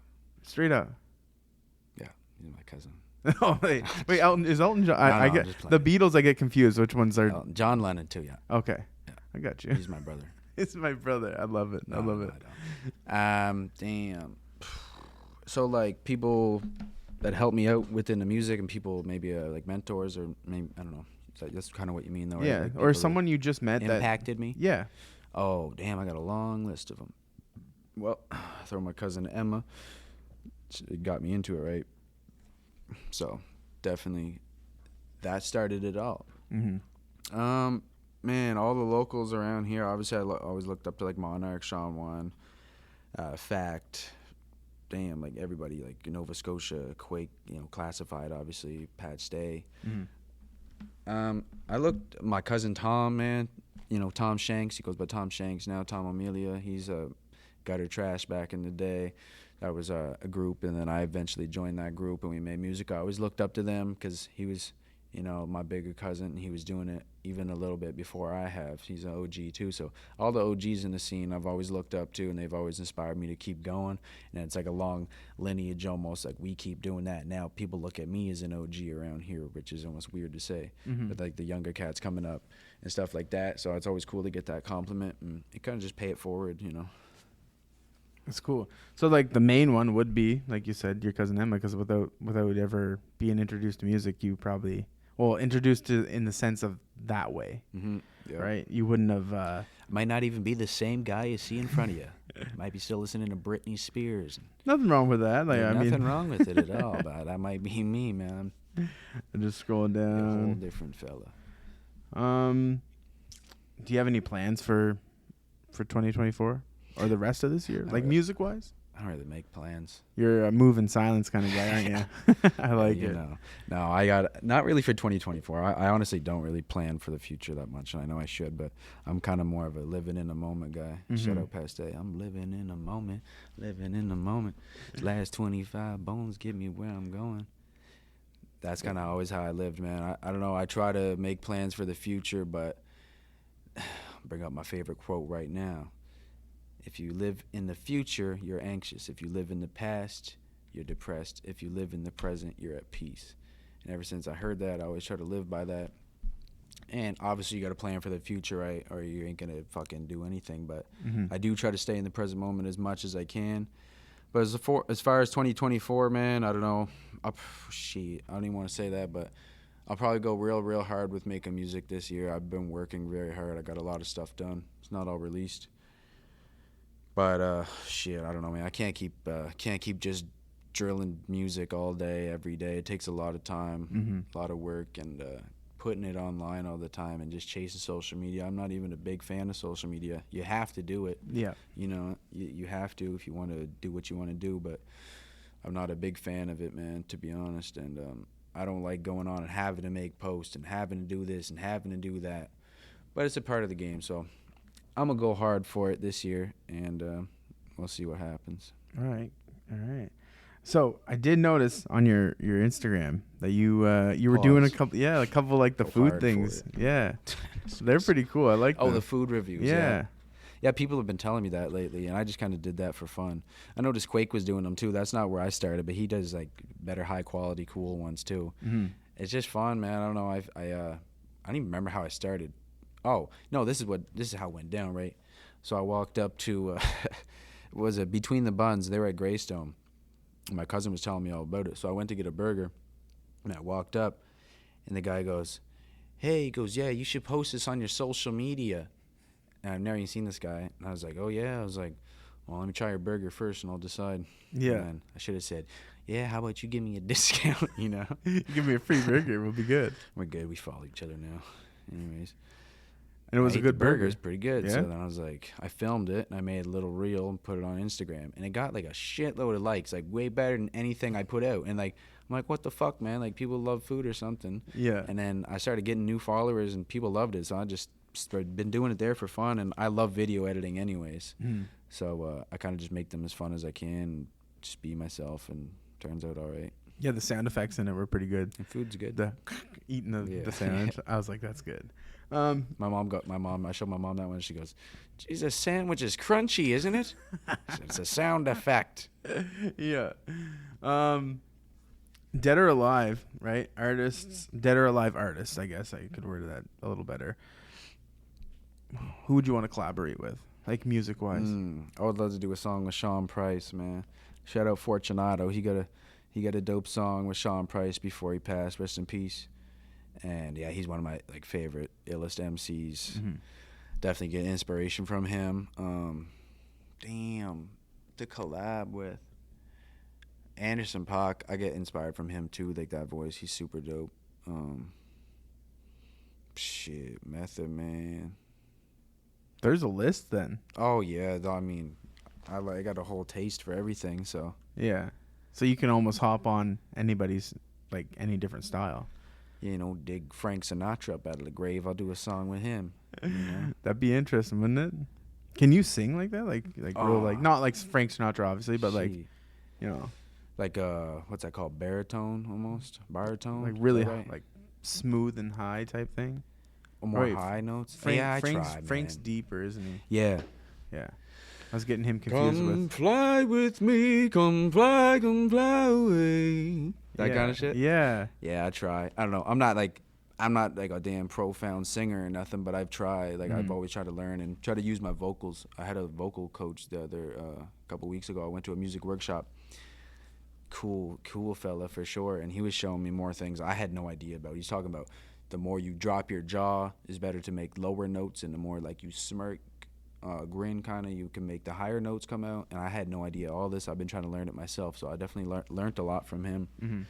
Straight up. Yeah, he's my cousin. Oh, wait, Elton is Elton John? I get the Beatles. I get confused. Which ones are? John Lennon too. Yeah. Okay. Yeah. I got you. He's my brother. It's my brother. I love it. I love it. Damn. So like people that help me out within the music and people maybe like mentors or maybe I don't know. So that's kind of what you mean though, right? Yeah, Like or someone you just met that impacted me. Yeah. Oh damn, I got a long list of them. Well, throw my cousin Emma. She got me into it, right? So definitely that started it all. Man, all the locals around here. Obviously, I always looked up to like Monarch, Sean Wan, Fact. Damn, like everybody, like Nova Scotia, Quake, Classified, obviously, Pat Stay. I looked, my cousin Tom, man, Tom Shanks, he goes by Tom Shanks now, Tom Amelia, he's a Gutter Trash back in the day. That was a group, and then I eventually joined that group, and we made music. I always looked up to them because he was, my bigger cousin, and he was doing it even a little bit before I have. He's an OG too, so all the OGs in the scene I've always looked up to, and they've always inspired me to keep going. And it's like a long lineage almost, like we keep doing that. Now people look at me as an OG around here, which is almost weird to say, but like the younger cats coming up and stuff like that. So it's always cool to get that compliment, and it kind of just pay it forward, That's cool. So like the main one would be, like you said, your cousin Emma, because without ever being introduced to music, you probably introduced to in the sense of that way, yeah. right? You wouldn't have. Might not even be the same guy you see in front of you. Might be still listening to Britney Spears. Nothing wrong with that. Like nothing wrong with it at all. But that might be me, man. I'm just scrolling down. A whole different fella. do you have any plans for 2024 or the rest of this year, like music wise? I don't really make plans. You're a move in silence kind of guy, aren't you? I like it. No, I got not really for 2024. I honestly don't really plan for the future that much, and I know I should, but I'm kind of more of a living in the moment guy. Shout out Pastel. I'm living in the moment, living in the moment. Last 25 bones get me where I'm going. That's kind of always how I lived, man. I don't know. I try to make plans for the future, but bring up my favorite quote right now. If you live in the future, you're anxious. If you live in the past, you're depressed. If you live in the present, you're at peace. And ever since I heard that, I always try to live by that. And obviously, you got to plan for the future, right? Or you ain't going to fucking do anything. But I do try to stay in the present moment as much as I can. But as far as 2024, man, I don't know. I don't even want to say that, but I'll probably go real hard with making music this year. I've been working very hard. I got a lot of stuff done. It's not all released. But I don't know, man. I can't keep just drilling music all day, every day. It takes a lot of time, a lot of work, and putting it online all the time and just chasing social media. I'm not even a big fan of social media. You have to do it. Yeah. You know, you have to if you want to do what you want to do. But I'm not a big fan of it, man, to be honest. And I don't like going on and having to make posts and having to do this and having to do that. But it's a part of the game, so I'm going to go hard for it this year, and we'll see what happens. All right. So I did notice on your Instagram that you were doing a couple like the food things. Yeah. They're pretty cool. I like them. The food reviews. Yeah, people have been telling me that lately, and I just kind of did that for fun. I noticed Quake was doing them too. That's not where I started, but he does like better, high quality, cool ones too. It's just fun, man. I don't know. I don't even remember how I started. Oh no, this is how it went down, right? So I walked up to was it Between the Buns? They were at Greystone. My cousin was telling me all about it. So I went to get a burger, and I walked up, and the guy goes, "Hey," he goes, "Yeah, you should post this on your social media." And I've never even seen this guy. And I was like, "Oh, yeah." I was like, "Well, let me try your burger first, and I'll decide." Yeah. And then I should have said, "Yeah, how about you give me a discount?" You know? You give me a free burger. We'll be good. We're good. We follow each other now. Anyways. And it was a good burger. It was pretty good. Yeah? So then I was like, I filmed it, and I made a little reel and put it on Instagram. And it got like a shitload of likes, like way better than anything I put out. And like, I'm like, what the fuck, man? Like, people love food or something. Yeah. And then I started getting new followers, and people loved it. So I just been doing it there for fun. And I love video editing anyways. So I kind of just make them as fun as I can and just be myself, and turns out all right. Yeah, the sound effects in it were pretty good. And food's good. The eating the sandwich. I was like, that's good. I showed my mom that one. She goes, "Geez, a sandwich is crunchy, isn't it?" It's a sound effect. Yeah. Dead or alive, right? Artists, dead or alive artists, I guess I could word that a little better. Who would you want to collaborate with, like music-wise? I would love to do a song with Sean Price, man. Shout out Fortunato. He got a dope song with Sean Price before he passed. Rest in peace. And yeah, he's one of my like favorite illest MCs. Definitely get inspiration from him. To collab with Anderson .Paak, I get inspired from him too. Like that voice, he's super dope. Method Man. There's a list then. Oh yeah, I mean, I got a whole taste for everything. So yeah, so you can almost hop on anybody's like any different style. You know, dig Frank Sinatra up out of the grave. I'll do a song with him. You know? That'd be interesting, wouldn't it? Can you sing like that? Like real, like not like Frank Sinatra, obviously, but like, you know, like what's that called? Baritone, almost baritone. Like really like smooth and high type thing. Or more high notes. I tried. Frank's deeper, isn't he? Yeah. Yeah. I was getting him confused with. Come fly with me, come fly away. That kind of shit. Yeah. Yeah, I try. I don't know. I'm not like a damn profound singer or nothing, but I've tried. Like I've always tried to learn and try to use my vocals. I had a vocal coach the other couple weeks ago. I went to a music workshop. Cool fella for sure, and he was showing me more things I had no idea about. He's talking about the more you drop your jaw is better to make lower notes, and the more like you smirk, grin kind of, you can make the higher notes come out. And I had no idea all this. I've been trying to learn it myself, so I definitely learned a lot from him.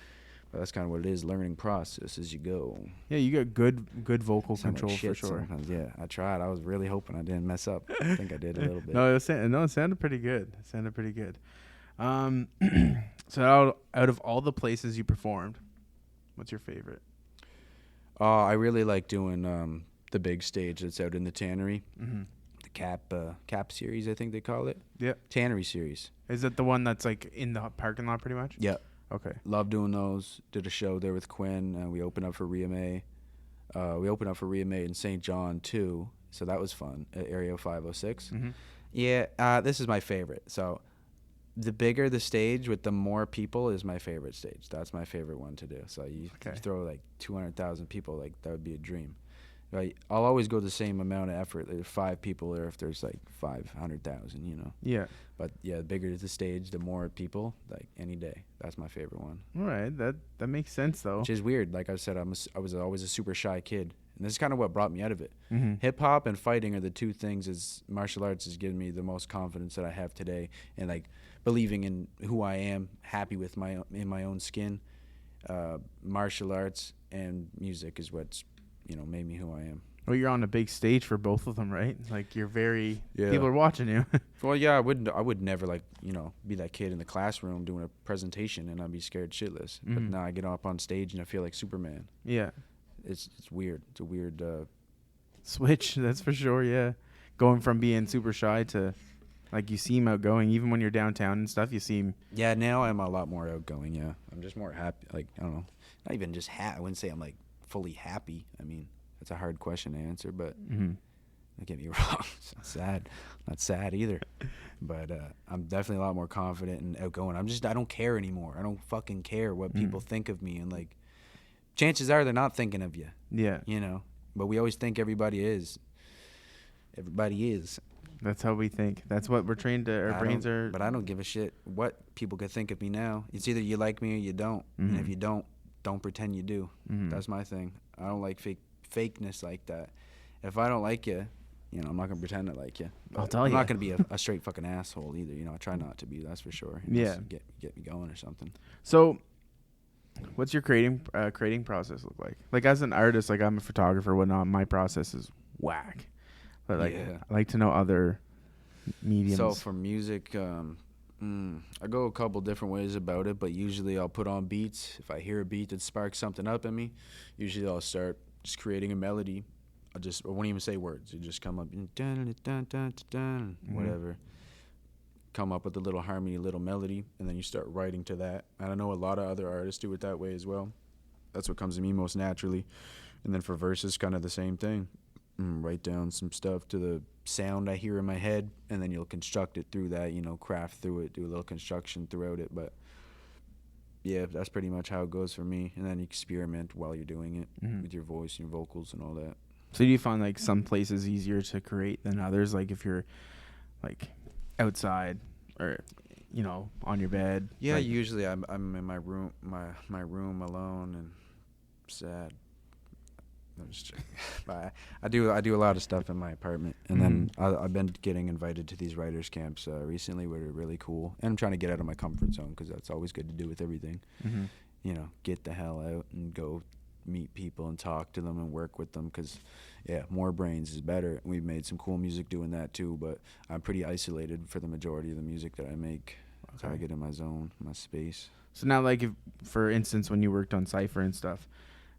that's kind of what it is. Learning process as you go. Yeah, you got good vocal Sound control like for shit sure. sometimes. Yeah, I tried. I was really hoping I didn't mess up. I think I did a little bit. No, it sounded pretty good. It sounded pretty good. So out of all the places you performed, what's your favorite? I really like doing the big stage that's out in the Tannery. Mm-hmm. The Cap series, I think they call it. Yeah. Tannery series. Is it the one that's like in the parking lot pretty much? Yeah. Okay. Love doing those. Did a show there with Quinn. We opened up for Ria May. We opened up for Ria May in St. John too. So that was fun at Area 506. Mm-hmm. Yeah. This is my favorite. So the bigger the stage with the more people is my favorite stage. That's my favorite one to do. So you throw like 200,000 people, like that would be a dream. Right? I'll always go the same amount of effort. There's 5 people there if there's like 500,000, you know. Yeah. But yeah, the bigger the stage, the more people. Like any day, that's my favorite one. All right, that makes sense though. Which is weird. Like I said, I was always a super shy kid, and this is kind of what brought me out of it. Mm-hmm. Hip hop and fighting are the two things. As martial arts has given me the most confidence that I have today, and like believing in who I am, happy with my own skin. Martial arts and music is what's made me who I am. Well, you're on a big stage for both of them, right? Like you're Yeah. people are watching you. Well, yeah, I would never be that kid in the classroom doing a presentation and I'd be scared shitless. Mm-hmm. But now I get up on stage and I feel like Superman. Yeah. It's weird. It's a weird switch, that's for sure. Yeah, going from being super shy to like you seem outgoing, even when you're downtown and stuff. You seem now I'm a lot more outgoing. Yeah, I'm just more happy. Like I don't know, not even just I wouldn't say I'm like fully happy. I mean, that's a hard question to answer, but don't get me wrong. It's not sad either. But I'm definitely a lot more confident and outgoing. I don't care anymore. I don't fucking care what people think of me, and like chances are they're not thinking of you. Yeah. But we always think everybody is. Everybody is. That's how we think. That's what we're trained to. Our brains are. But I don't give a shit what people could think of me now. It's either you like me or you don't. And if you don't pretend you do. That's my thing. I don't like fakeness like that. If I don't like you, I'm not gonna pretend I like you. I'll tell you. I'm not gonna be a straight fucking asshole either. I try not to be. That's for sure. Yeah. Get me going or something. So, what's your creating process look like? Like as an artist, like I'm a photographer, whatnot. My process is whack. But like, I like to know other mediums. So for music, I go a couple different ways about it, but usually I'll put on beats. If I hear a beat that sparks something up in me, usually I'll start just creating a melody. I won't even say words. It just come up, whatever. Come up with a little harmony, a little melody, and then you start writing to that. And I know a lot of other artists do it that way as well. That's what comes to me most naturally. And then for verses, kind of the same thing. Write down some stuff to the sound I hear in my head, and then you'll construct it through that, craft through it, do a little construction throughout it. But yeah, that's pretty much how it goes for me. And then you experiment while you're doing it with your voice, your vocals, and all that. So do you find like some places easier to create than others? Like if you're like outside or on your bed? Yeah, like, usually I'm in my room, my room alone and sad. I'm just joking. But I do a lot of stuff in my apartment, and then I've been getting invited to these writers camps recently, where they're really cool. And I'm trying to get out of my comfort zone because that's always good to do with everything. Get the hell out and go meet people and talk to them and work with them. Because more brains is better. We've made some cool music doing that too, but I'm pretty isolated for the majority of the music that I make. Okay. So I get in my zone, my space. So now, like, if, for instance, when you worked on Cypher and stuff,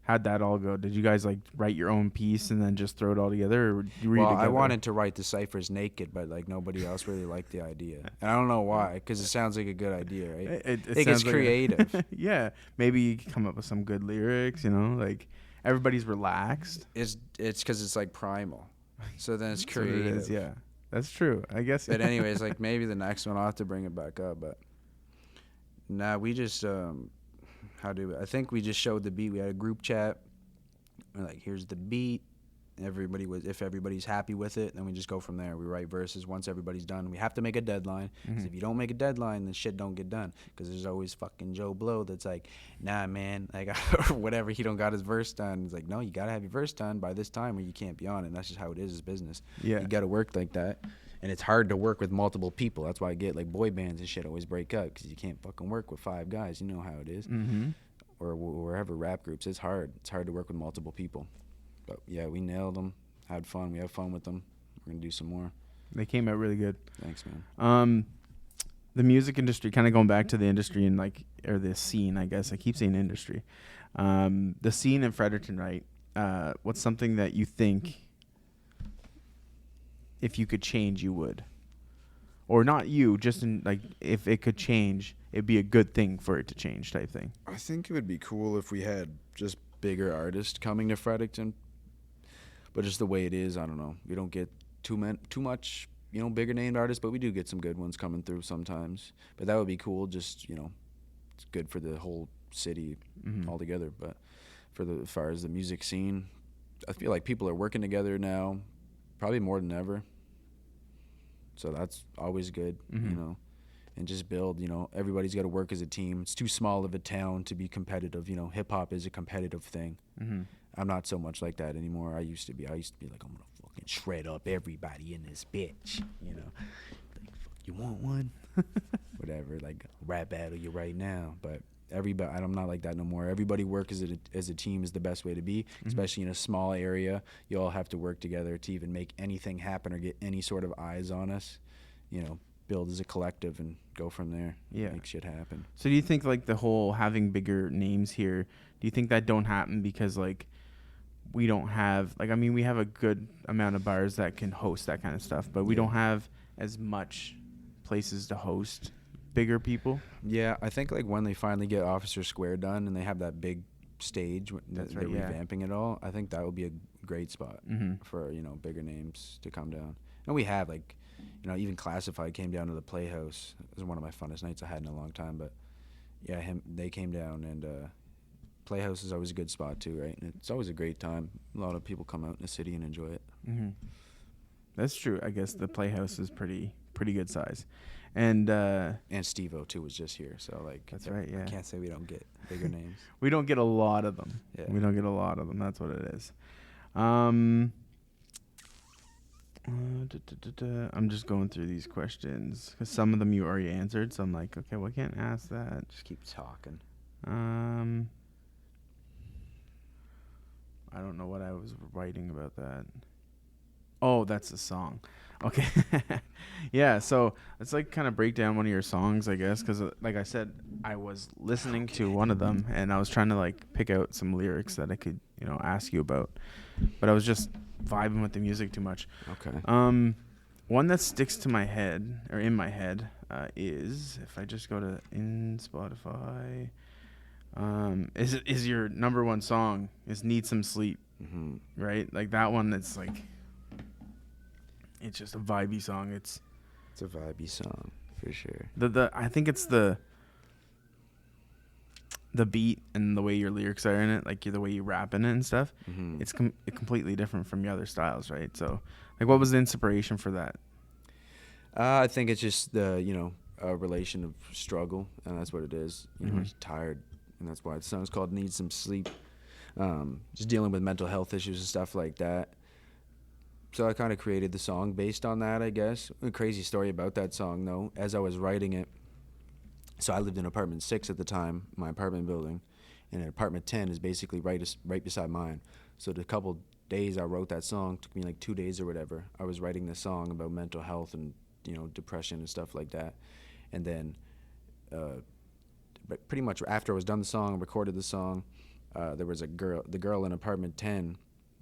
how'd that all go? Did you guys like write your own piece and then just throw it all together? Or I wanted to write the ciphers naked, but like nobody else really liked the idea, and I don't know why. Because it sounds like a good idea, right? It gets creative. Yeah, maybe you can come up with some good lyrics. Like everybody's relaxed. It's because it's like primal, so then it's creative. It is, yeah, that's true. I guess. But anyways, like maybe the next one I'll have to bring it back up. But we just I think we just showed the beat. We had a group chat. We're like, here's the beat. If everybody's happy with it, then we just go from there. We write verses once everybody's done. We have to make a deadline. Because if you don't make a deadline, then shit don't get done. Because there's always fucking Joe Blow that's like, nah, man, like, or whatever, he don't got his verse done. He's like, no, you got to have your verse done by this time or you can't be on it. And that's just how it is business. Yeah. You got to work like that. And it's hard to work with multiple people. That's why I get like boy bands and shit always break up because you can't fucking work with 5 guys. You know how it is. Or whatever rap groups. It's hard. It's hard to work with multiple people. But yeah, we nailed them. Had fun. We have fun with them. We're gonna do some more. They came out really good. Thanks, man. The music industry, kind of going back to the industry and like, or the scene, I guess. I keep saying industry. The scene in Fredericton, right? What's something that you think if you could change, you would? Or not you, just in like, if it could change, it'd be a good thing for it to change type thing. I think it would be cool if we had just bigger artists coming to Fredericton. But just the way it is, I don't know. We don't get too much, bigger named artists, but we do get some good ones coming through sometimes. But that would be cool. Just, it's good for the whole city altogether. But as far as the music scene, I feel like people are working together now, probably more than ever. So that's always good, and just build, everybody's got to work as a team. It's too small of a town to be competitive. Hip hop is a competitive thing. I'm not so much like that anymore. I used to be like, I'm going to fucking shred up everybody in this bitch, Like, fuck, you want one? Whatever, like, rap battle you right now. But I'm not like that no more. Everybody work as a team is the best way to be, especially in a small area. You all have to work together to even make anything happen or get any sort of eyes on us, build as a collective and go from there. Make shit happen. So do you think like the whole having bigger names here, do you think that don't happen because like we don't have, like, I mean, we have a good amount of bars that can host that kind of stuff, but we don't have as much places to host bigger people? Yeah, I think like when they finally get Officer Square done and they have that big stage, they're revamping it all, I think that would be a great spot for, bigger names to come down. And we have like, even Classified came down to the Playhouse. It was one of my funnest nights I had in a long time, but yeah, they came down, and Playhouse is always a good spot too, right? And it's always a great time. A lot of people come out in the city and enjoy it. That's true. I guess the Playhouse is pretty good size. And Steve-O too was just here, so like that's right. Yeah, I can't say we don't get bigger names. We don't get a lot of them. Yeah. We don't get a lot of them. That's what it is. I'm just going through these questions because some of them you already answered. So I'm like, okay, well, I can't ask that. Just keep talking. I don't know what I was writing about that. Oh, that's a song. Okay. Yeah, so let's like kind of break down one of your songs, I guess, because like I said, I was listening to one of them and I was trying to like pick out some lyrics that I could, ask you about, but I was just vibing with the music too much. Okay. One that sticks to my head or in my head is, if I just go to in Spotify, is your number one song is Need Some Sleep, right? Like that one, that's like, it's just a vibey song. It's a vibey song for sure. I think it's the beat and the way your lyrics are in it, like the way you rap in it and stuff. It's completely different from your other styles, right? So, like, what was the inspiration for that? I think it's just the a relation of struggle, and that's what it is. He's tired, and that's why the song's called "Need Some Sleep." Just dealing with mental health issues and stuff like that. So I kind of created the song based on that, I guess. A crazy story about that song, though, as I was writing it. So I lived in apartment 6 at the time, my apartment building, and apartment 10 is basically right beside mine. So the couple days I wrote that song, took me like 2 days or whatever. I was writing this song about mental health and depression and stuff like that. And then but pretty much after I was done the song, recorded the song, there was the girl in apartment 10.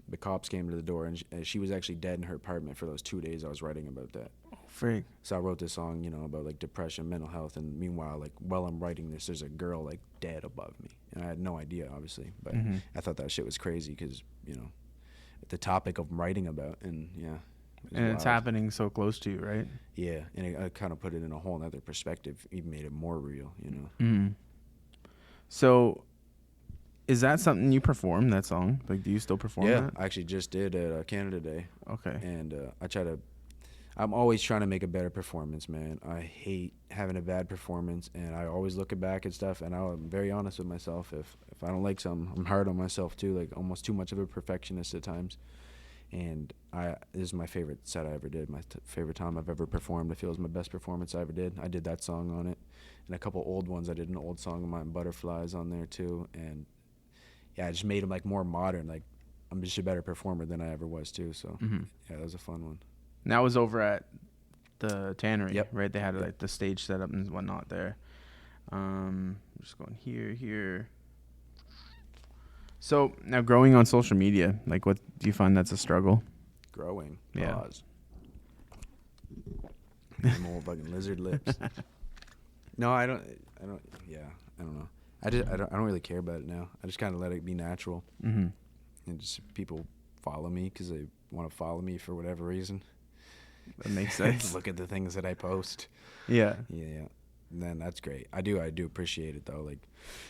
The cops came to the door, and she was actually dead in her apartment for those 2 days I was writing about that. Oh, frig. So I wrote this song, about like depression, mental health, and meanwhile, like while I'm writing this, there's a girl like dead above me, and I had no idea, obviously, but I thought that shit was crazy because the topic of writing about, and yeah. And it's happening so close to you, right? Yeah, and I kind of put it in a whole other perspective, even made it more real, So, is that something you perform, that song? Like, do you still perform that? Yeah, I actually just did at Canada Day. Okay. And I'm always trying to make a better performance, man. I hate having a bad performance, and I always look back at stuff, and I'm very honest with myself. If I don't like something, I'm hard on myself too, like almost too much of a perfectionist at times. And this is my favorite set I ever did, my favorite time I've ever performed. I feel it was my best performance I ever did. I did that song on it, and a couple old ones. I did an old song of mine, Butterflies, on there too, and yeah, I just made them like more modern. Like I'm just a better performer than I ever was too. So yeah, that was a fun one. And that was over at the tannery, Yep. right? They had like the stage set up and whatnot there. Just going here. So now growing on social media, like what do you find that's a struggle? Growing. Yeah. Pause. Them old fucking lizard lips. No, I don't. Yeah, I don't know. I don't really care about it now. I just kind of let it be natural. Mm-hmm. And just people follow me because they want to follow me for whatever reason. That makes sense. Look at the things that I post. Yeah. Yeah. And then that's great. I do appreciate it though. Like,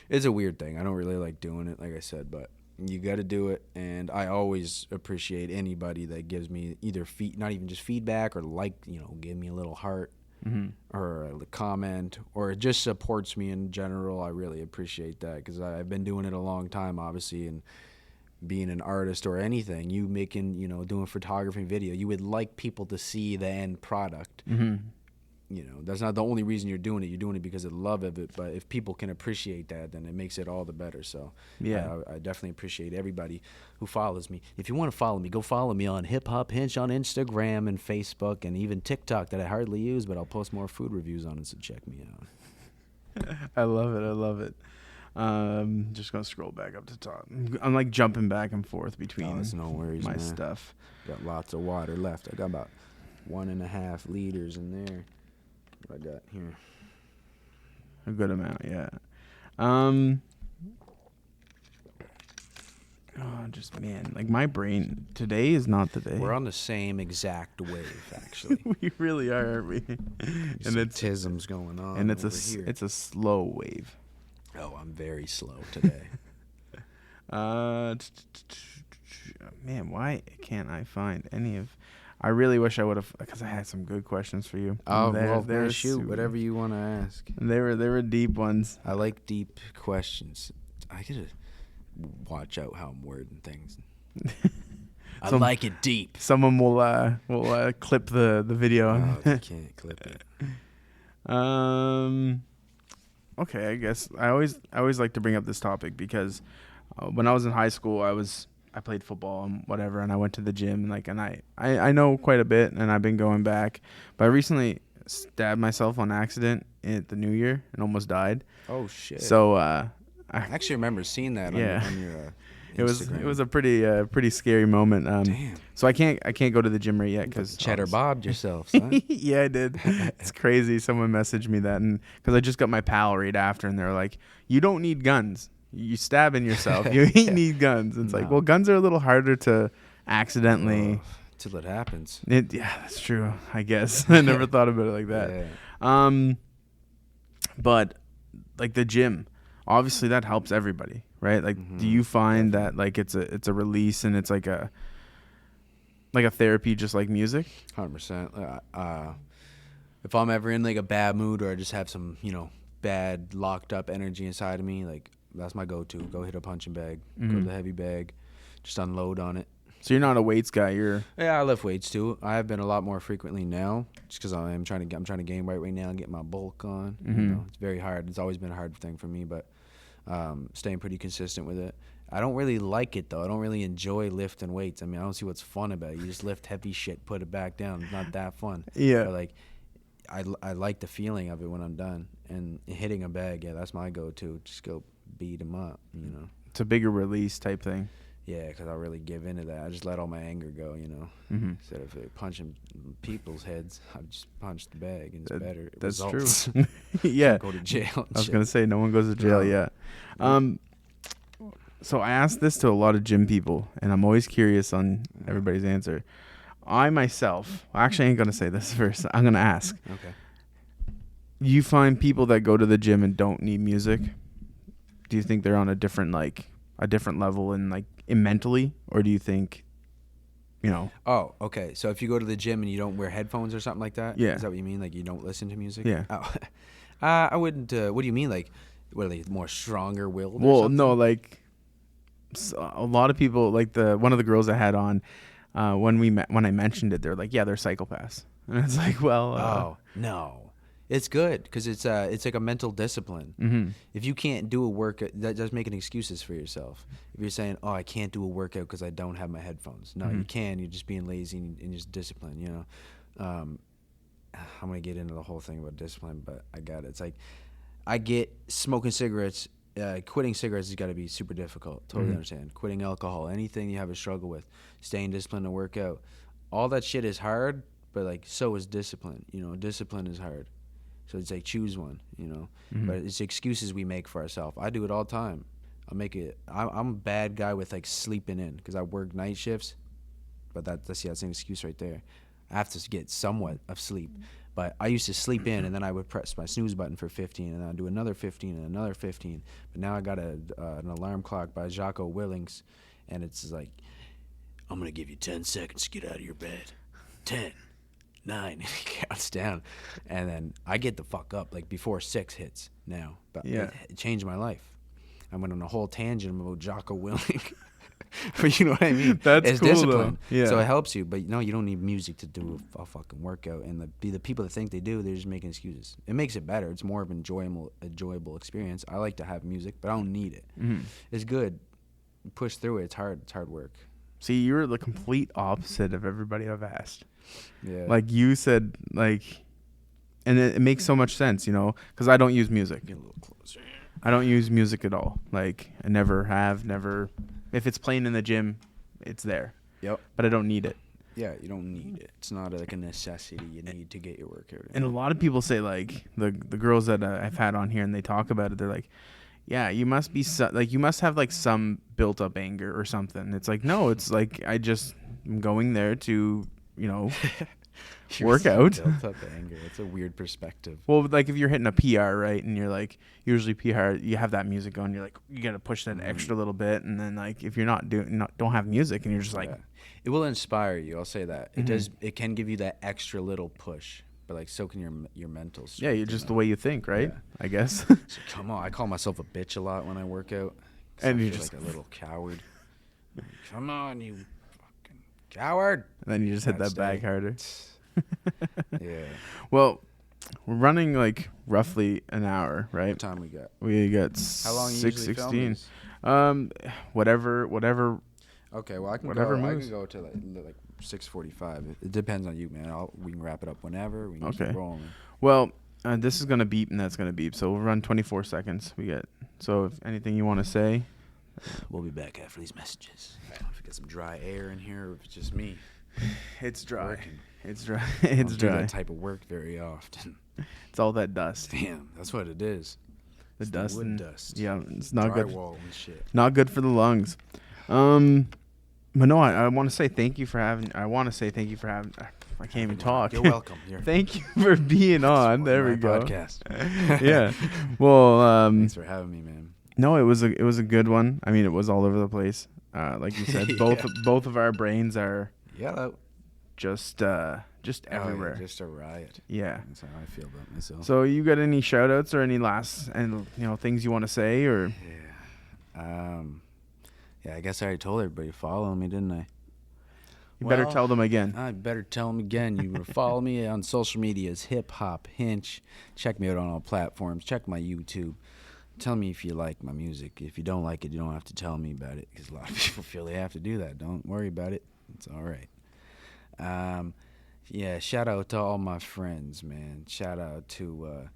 it's a weird thing. I don't really like doing it, like I said, but you got to do it. And I always appreciate anybody that gives me either not even just feedback or give me a little heart or a comment or just supports me in general. I really appreciate that because I've been doing it a long time, obviously, and being an artist or anything, you making, doing photography and video, you would like people to see the end product. That's not the only reason you're doing it. You're doing it because of the love of it. But if people can appreciate that, then it makes it all the better. So yeah, I definitely appreciate everybody who follows me. If you want to follow me, go follow me on Hip Hop Hinch on Instagram and Facebook and even TikTok that I hardly use, but I'll post more food reviews on it, so check me out. I love it. Just gonna scroll back up to top. I'm like jumping back and forth between no worries, my man. stuff. Got lots of water left. I got about 1.5 liters in there. What I got here? A good amount, yeah. Just man, like my brain today is not the day. We're on the same exact wave, actually. We really are, aren't we? And it's tisms going on, and it's a slow wave. Oh, I'm very slow today. Man, why can't I find any of? I really wish I would have, because I had some good questions for you. Well, shoot, whatever you want to ask. They were deep ones. I like deep questions. I gotta watch out how I'm wording things. I like it deep. Someone will clip the video. Oh, you can't clip it. Okay, I guess I always like to bring up this topic because when I was in high school, I played football and whatever, and I went to the gym and I know quite a bit, and I've been going back. But I recently stabbed myself on accident at the New Year and almost died. Oh shit! So I actually remember seeing that on your Instagram. It was a pretty scary moment. Damn. So I can't go to the gym right yet because cheddar bobbed yourself, son. Yeah, I did. It's crazy. Someone messaged me that, and because I just got my pal right after, and they're like, "You don't need guns. You stabbing yourself. You ain't need guns." And it's like, well, guns are a little harder to accidentally. Till it happens. Yeah, that's true. I guess I never thought about it like that. Yeah. But like the gym, obviously that helps everybody, right? Like, do you find that like it's a release and it's like a therapy, just like music? 100%. If I'm ever in like a bad mood or I just have some bad locked up energy inside of me, like that's my go-to. Go hit a punching bag, go to the heavy bag, just unload on it. So you're not a weights guy. Yeah, I lift weights too. I have been a lot more frequently now, just because I'm trying to gain weight right now and get my bulk on. It's very hard. It's always been a hard thing for me, but staying pretty consistent with it. I don't really like it though. I don't really enjoy lifting weights. I mean, I don't see what's fun about it. You just lift heavy shit, put it back down. It's not that fun. Yeah. But like, I like the feeling of it when I'm done. And hitting a bag, yeah, that's my go-to. Just go beat them up. It's a bigger release type thing. Yeah, because I really give into that. I just let all my anger go, Instead of punching people's heads, I just punch the bag, and it's better. That's results. true. Yeah. Go to jail. I was going to say, no one goes to jail, yeah. So I asked this to a lot of gym people, and I'm always curious on everybody's answer. I myself, actually I ain't going to say this first. I'm going to ask. Okay. You find people that go to the gym and don't need music? Do you think they're on a different level in mentally, or do you think, Oh, okay. So if you go to the gym and you don't wear headphones or something like that, yeah, is that what you mean? Like you don't listen to music? Yeah. Oh. I wouldn't. What do you mean? Like, what are they, more stronger willed? Well, no, like a lot of people, like one of the girls I had on, when I mentioned it, they're like, yeah, they're psychopaths, and it's like, well, no. It's good because it's like a mental discipline. Mm-hmm. If you can't do a workout, that just making excuses for yourself. If you're saying, "Oh, I can't do a workout because I don't have my headphones," no, you can. You're just being lazy and just discipline. You know, I'm gonna get into the whole thing about discipline, but I got it. It's like I get smoking cigarettes. Quitting cigarettes has got to be super difficult. Totally understand. Quitting alcohol, anything you have a struggle with, staying disciplined to work out, all that shit is hard. But like, so is discipline. You know, discipline is hard. So it's like choose one. You know, but it's excuses we make for ourselves. I do it all the time. I'm a bad guy with like sleeping in because I work night shifts. But that's an excuse right there. I have to get somewhat of sleep. But I used to sleep in, and then I would press my snooze button for 15, and then I'd do another 15 and another 15. But now I got an alarm clock by Jocko Willings, and it's like, I'm going to give you 10 seconds to get out of your bed. 10, 9, and he counts down. And then I get the fuck up, like, before 6 hits now. But it changed my life. I went on a whole tangent about Jocko Willings. But you know what I mean? That's it's cool, discipline. though. Yeah. So it helps you. But no, you don't need music to do a fucking workout. And the people that think they do, they're just making excuses. It makes it better. It's more of an enjoyable experience. I like to have music, but I don't need it. It's good. Push through it. It's hard. It's hard work. See, you're the complete opposite of everybody I've asked. Yeah. Like you said, like, and it makes so much sense, you know, because I don't use music. Get a little closer. I don't use music at all. Like, I never have, never. If it's playing in the gym, it's there. Yep. But I don't need it. Yeah, you don't need it. It's not like a necessity you need to get your workout in. And a lot of people say, like, the girls that I've had on here and they talk about it, they're like, yeah, you must be you must have like some built up anger or something. It's like, no, it's like I'm going there to, you know, work out. Built up anger. It's a weird perspective. Well, like if you're hitting a PR, right, and you're like, usually PR, you have that music going, you're like, you got to push that extra little bit, and then like if you're don't have music, and you're just like, it will inspire you. I'll say that it does. It can give you that extra little push, but like so can your mental strength. Yeah, you're just the way you think, right? Yeah. I guess. So come on, I call myself a bitch a lot when I work out. And I you're feel just like a little coward. Come on, you fucking coward. And then you just hit that bag harder. Yeah. Well, we're running like roughly an hour, right? What time we got? We got How long you usually film 6:16. this? Whatever. Okay, well I can Whatever go. moves. I can go to like 6:45. It depends on you, man. We can wrap it up whenever. We can keep rolling. Well, this is gonna beep and that's gonna beep, so we'll run 24 seconds. So if anything you want to say, we'll be back after these messages. I don't know if we get some dry air in here or if it's just me. It's dry. Working. It's dry. I It's don't do dry. that type of work very often. It's all that dust. Damn, that's what it is. The It's dust. wood and, dust. Yeah, it's not good. Drywall and shit. Not good for the lungs. But no, I want to say thank you for having. I can't even talk. You're welcome. Thank you for being on. There we go. Podcast. Yeah. Well, Thanks for having me, man. no, it was a good one. I mean, it was all over the place. Like you said, both of our brains are just everywhere. Just a riot. Yeah. That's how I feel about myself. So you got any shout outs or any last things you want to say or? Yeah, I guess I already told everybody to follow me, didn't I? You better tell them again. I better tell them again. You can follow me on social medias, Hip Hop Hinch. Check me out on all platforms. Check my YouTube. Tell me if you like my music. If you don't like it, you don't have to tell me about it because a lot of people feel they have to do that. Don't worry about it. It's all right. Yeah, shout out to all my friends, man. Shout out to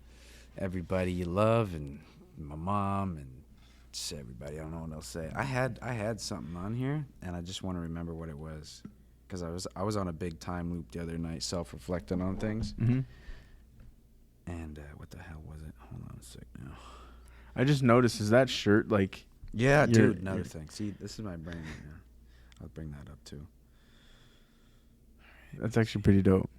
everybody you love and my mom and just everybody. I don't know what else to say. I had something on here, and I just want to remember what it was because I was on a big time loop the other night, self-reflecting on things. Mm-hmm. And what the hell was it? Hold on a sec now. I just noticed, is that shirt like... Yeah, dude, another thing. See, this is my brain right now. I'll bring that up, too. That's actually pretty dope.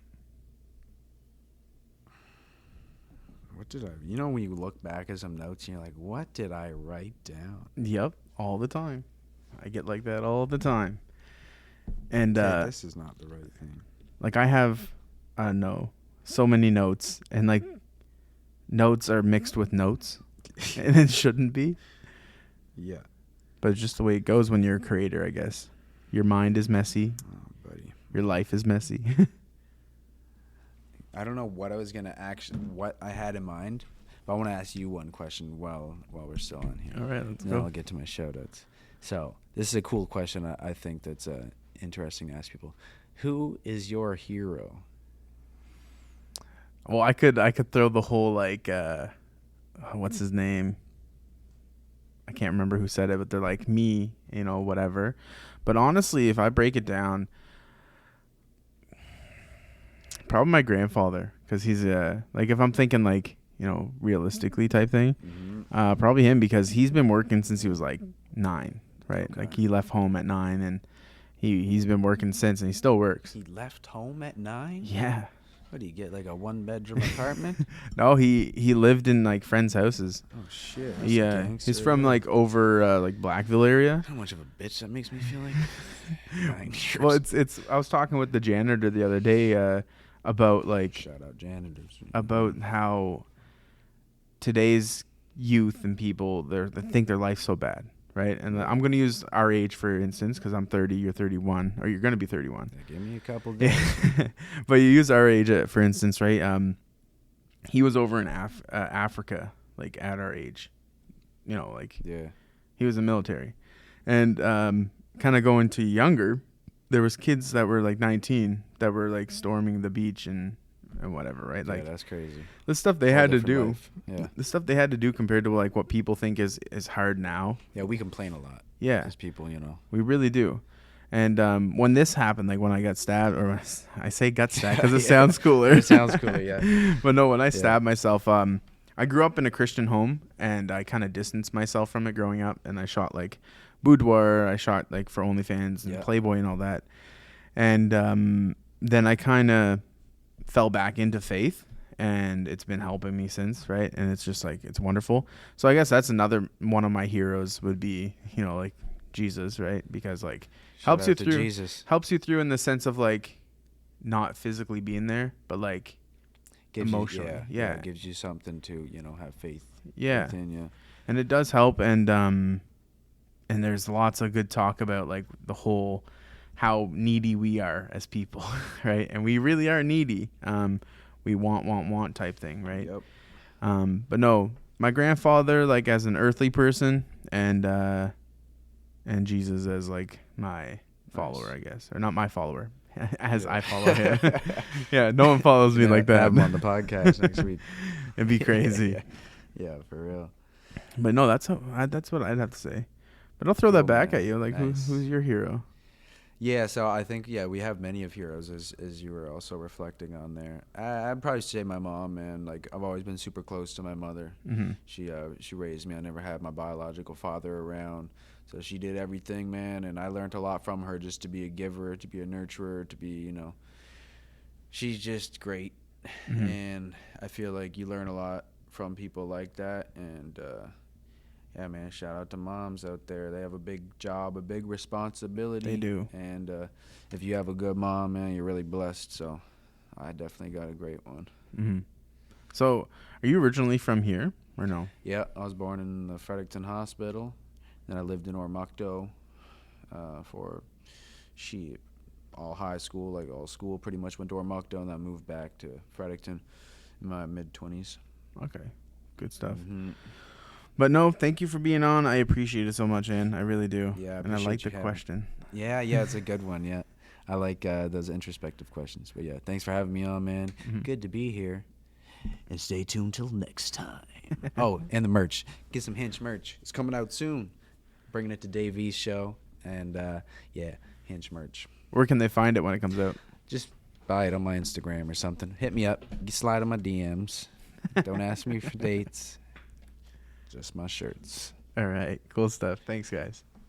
What did I... You know when you look back at some notes and you're like, what did I write down? Yep, all the time. I get like that all the time. And this is not the right thing. Like I have, I don't know, so many notes. And like notes are mixed with notes. And it shouldn't be. Yeah. But it's just the way it goes when you're a creator, I guess. Your mind is messy. Oh, buddy. Your life is messy. I don't know what I was gonna what I had in mind, but I want to ask you one question while we're still on here. All right, let's and go. Then I'll get to my shoutouts. So this is a cool question. I think that's interesting to ask people. Who is your hero? Well, I could throw the whole like, what's his name? I can't remember who said it, but they're like me, you know, whatever. But honestly, if I break it down, probably my grandfather, because he's like, if I'm thinking like, you know, realistically type thing, probably him, because he's been working since he was like 9, right? Okay. Like he left home at 9 and he's been working since, and he still works. He left home at 9? Yeah. What do you get, like a 1-bedroom apartment? No, he lived in like friends' houses. Oh shit. Yeah, he's from like over like Blackville area. How much of a bitch that makes me feel like. 9 years. Well, it's. I was talking with the janitor the other day about like shout out janitors. About how today's youth and people they think their life's so bad, right? And I'm gonna use our age for instance, because I'm 30, you're 31, or you're gonna be 31. Yeah, give me a couple days. But you use our age for instance, right? He was over in Africa, like at our age, you know, like Yeah. he was in the military, and kind of going to younger, there was kids that were like 19 that were like storming the beach and whatever, right? Like, yeah, that's crazy. The stuff they Whole had to different do. life. Yeah. The stuff they had to do compared to like what people think is hard now. Yeah, we complain a lot. Yeah. As people, you know. We really do. And when this happened, like when I got stabbed, or I say got stabbed because it sounds cooler. It sounds cooler, yeah. But no, when I stabbed myself, I grew up in a Christian home, and I kind of distanced myself from it growing up. And I shot like boudoir, I shot like for OnlyFans and Playboy and all that. And then I kind of fell back into faith, and it's been helping me since, right? And it's just like, it's wonderful. So I guess that's another one of my heroes would be, you know, like Jesus, right? Because like helps you through in the sense of like not physically being there, but like gives emotionally. You, it gives you something to, you know, have faith. Yeah. Within you. And it does help. And there's lots of good talk about like the whole how needy we are as people, right? And we really are needy. We want type thing, right? Yep. But no, my grandfather, like as an earthly person, and Jesus as like my follower, I guess, or not my follower, as I follow him. Yeah, no one follows me like that. Have him on the podcast next week. It'd be crazy. Yeah, for real. But no, that's what I'd have to say. But I'll throw that back at you. Like, nice. who's your hero? Yeah, so I think, we have many of heroes, as you were also reflecting on there. I'd probably say my mom, man. Like, I've always been super close to my mother. Mm-hmm. She raised me. I never had my biological father around. So she did everything, man, and I learned a lot from her, just to be a giver, to be a nurturer, to be, you know. She's just great. Mm-hmm. And I feel like you learn a lot from people like that, and yeah, man, shout out to moms out there. They have a big job, a big responsibility. They do. And if you have a good mom, man, you're really blessed. So I definitely got a great one. Mm-hmm. So are you originally from here or no? Yeah, I was born in the Fredericton Hospital. Then I lived in Ormocto for all high school, like all school pretty much went to Ormocto, and then I moved back to Fredericton in my mid-20s. Okay, good stuff. Mm-hmm. But no, thank you for being on. I appreciate it so much, Ann. I really do. Yeah, and I like the question. Yeah, it's a good one. Yeah, I like those introspective questions. But yeah, thanks for having me on, man. Mm-hmm. Good to be here. And stay tuned till next time. Oh, and the merch. Get some Hinch merch. It's coming out soon. Bringing it to Dave E's show, and Hinch merch. Where can they find it when it comes out? Just buy it on my Instagram or something. Hit me up. Slide on my DMs. Don't ask me for dates. Just my shirts. All right. Cool stuff. Thanks, guys.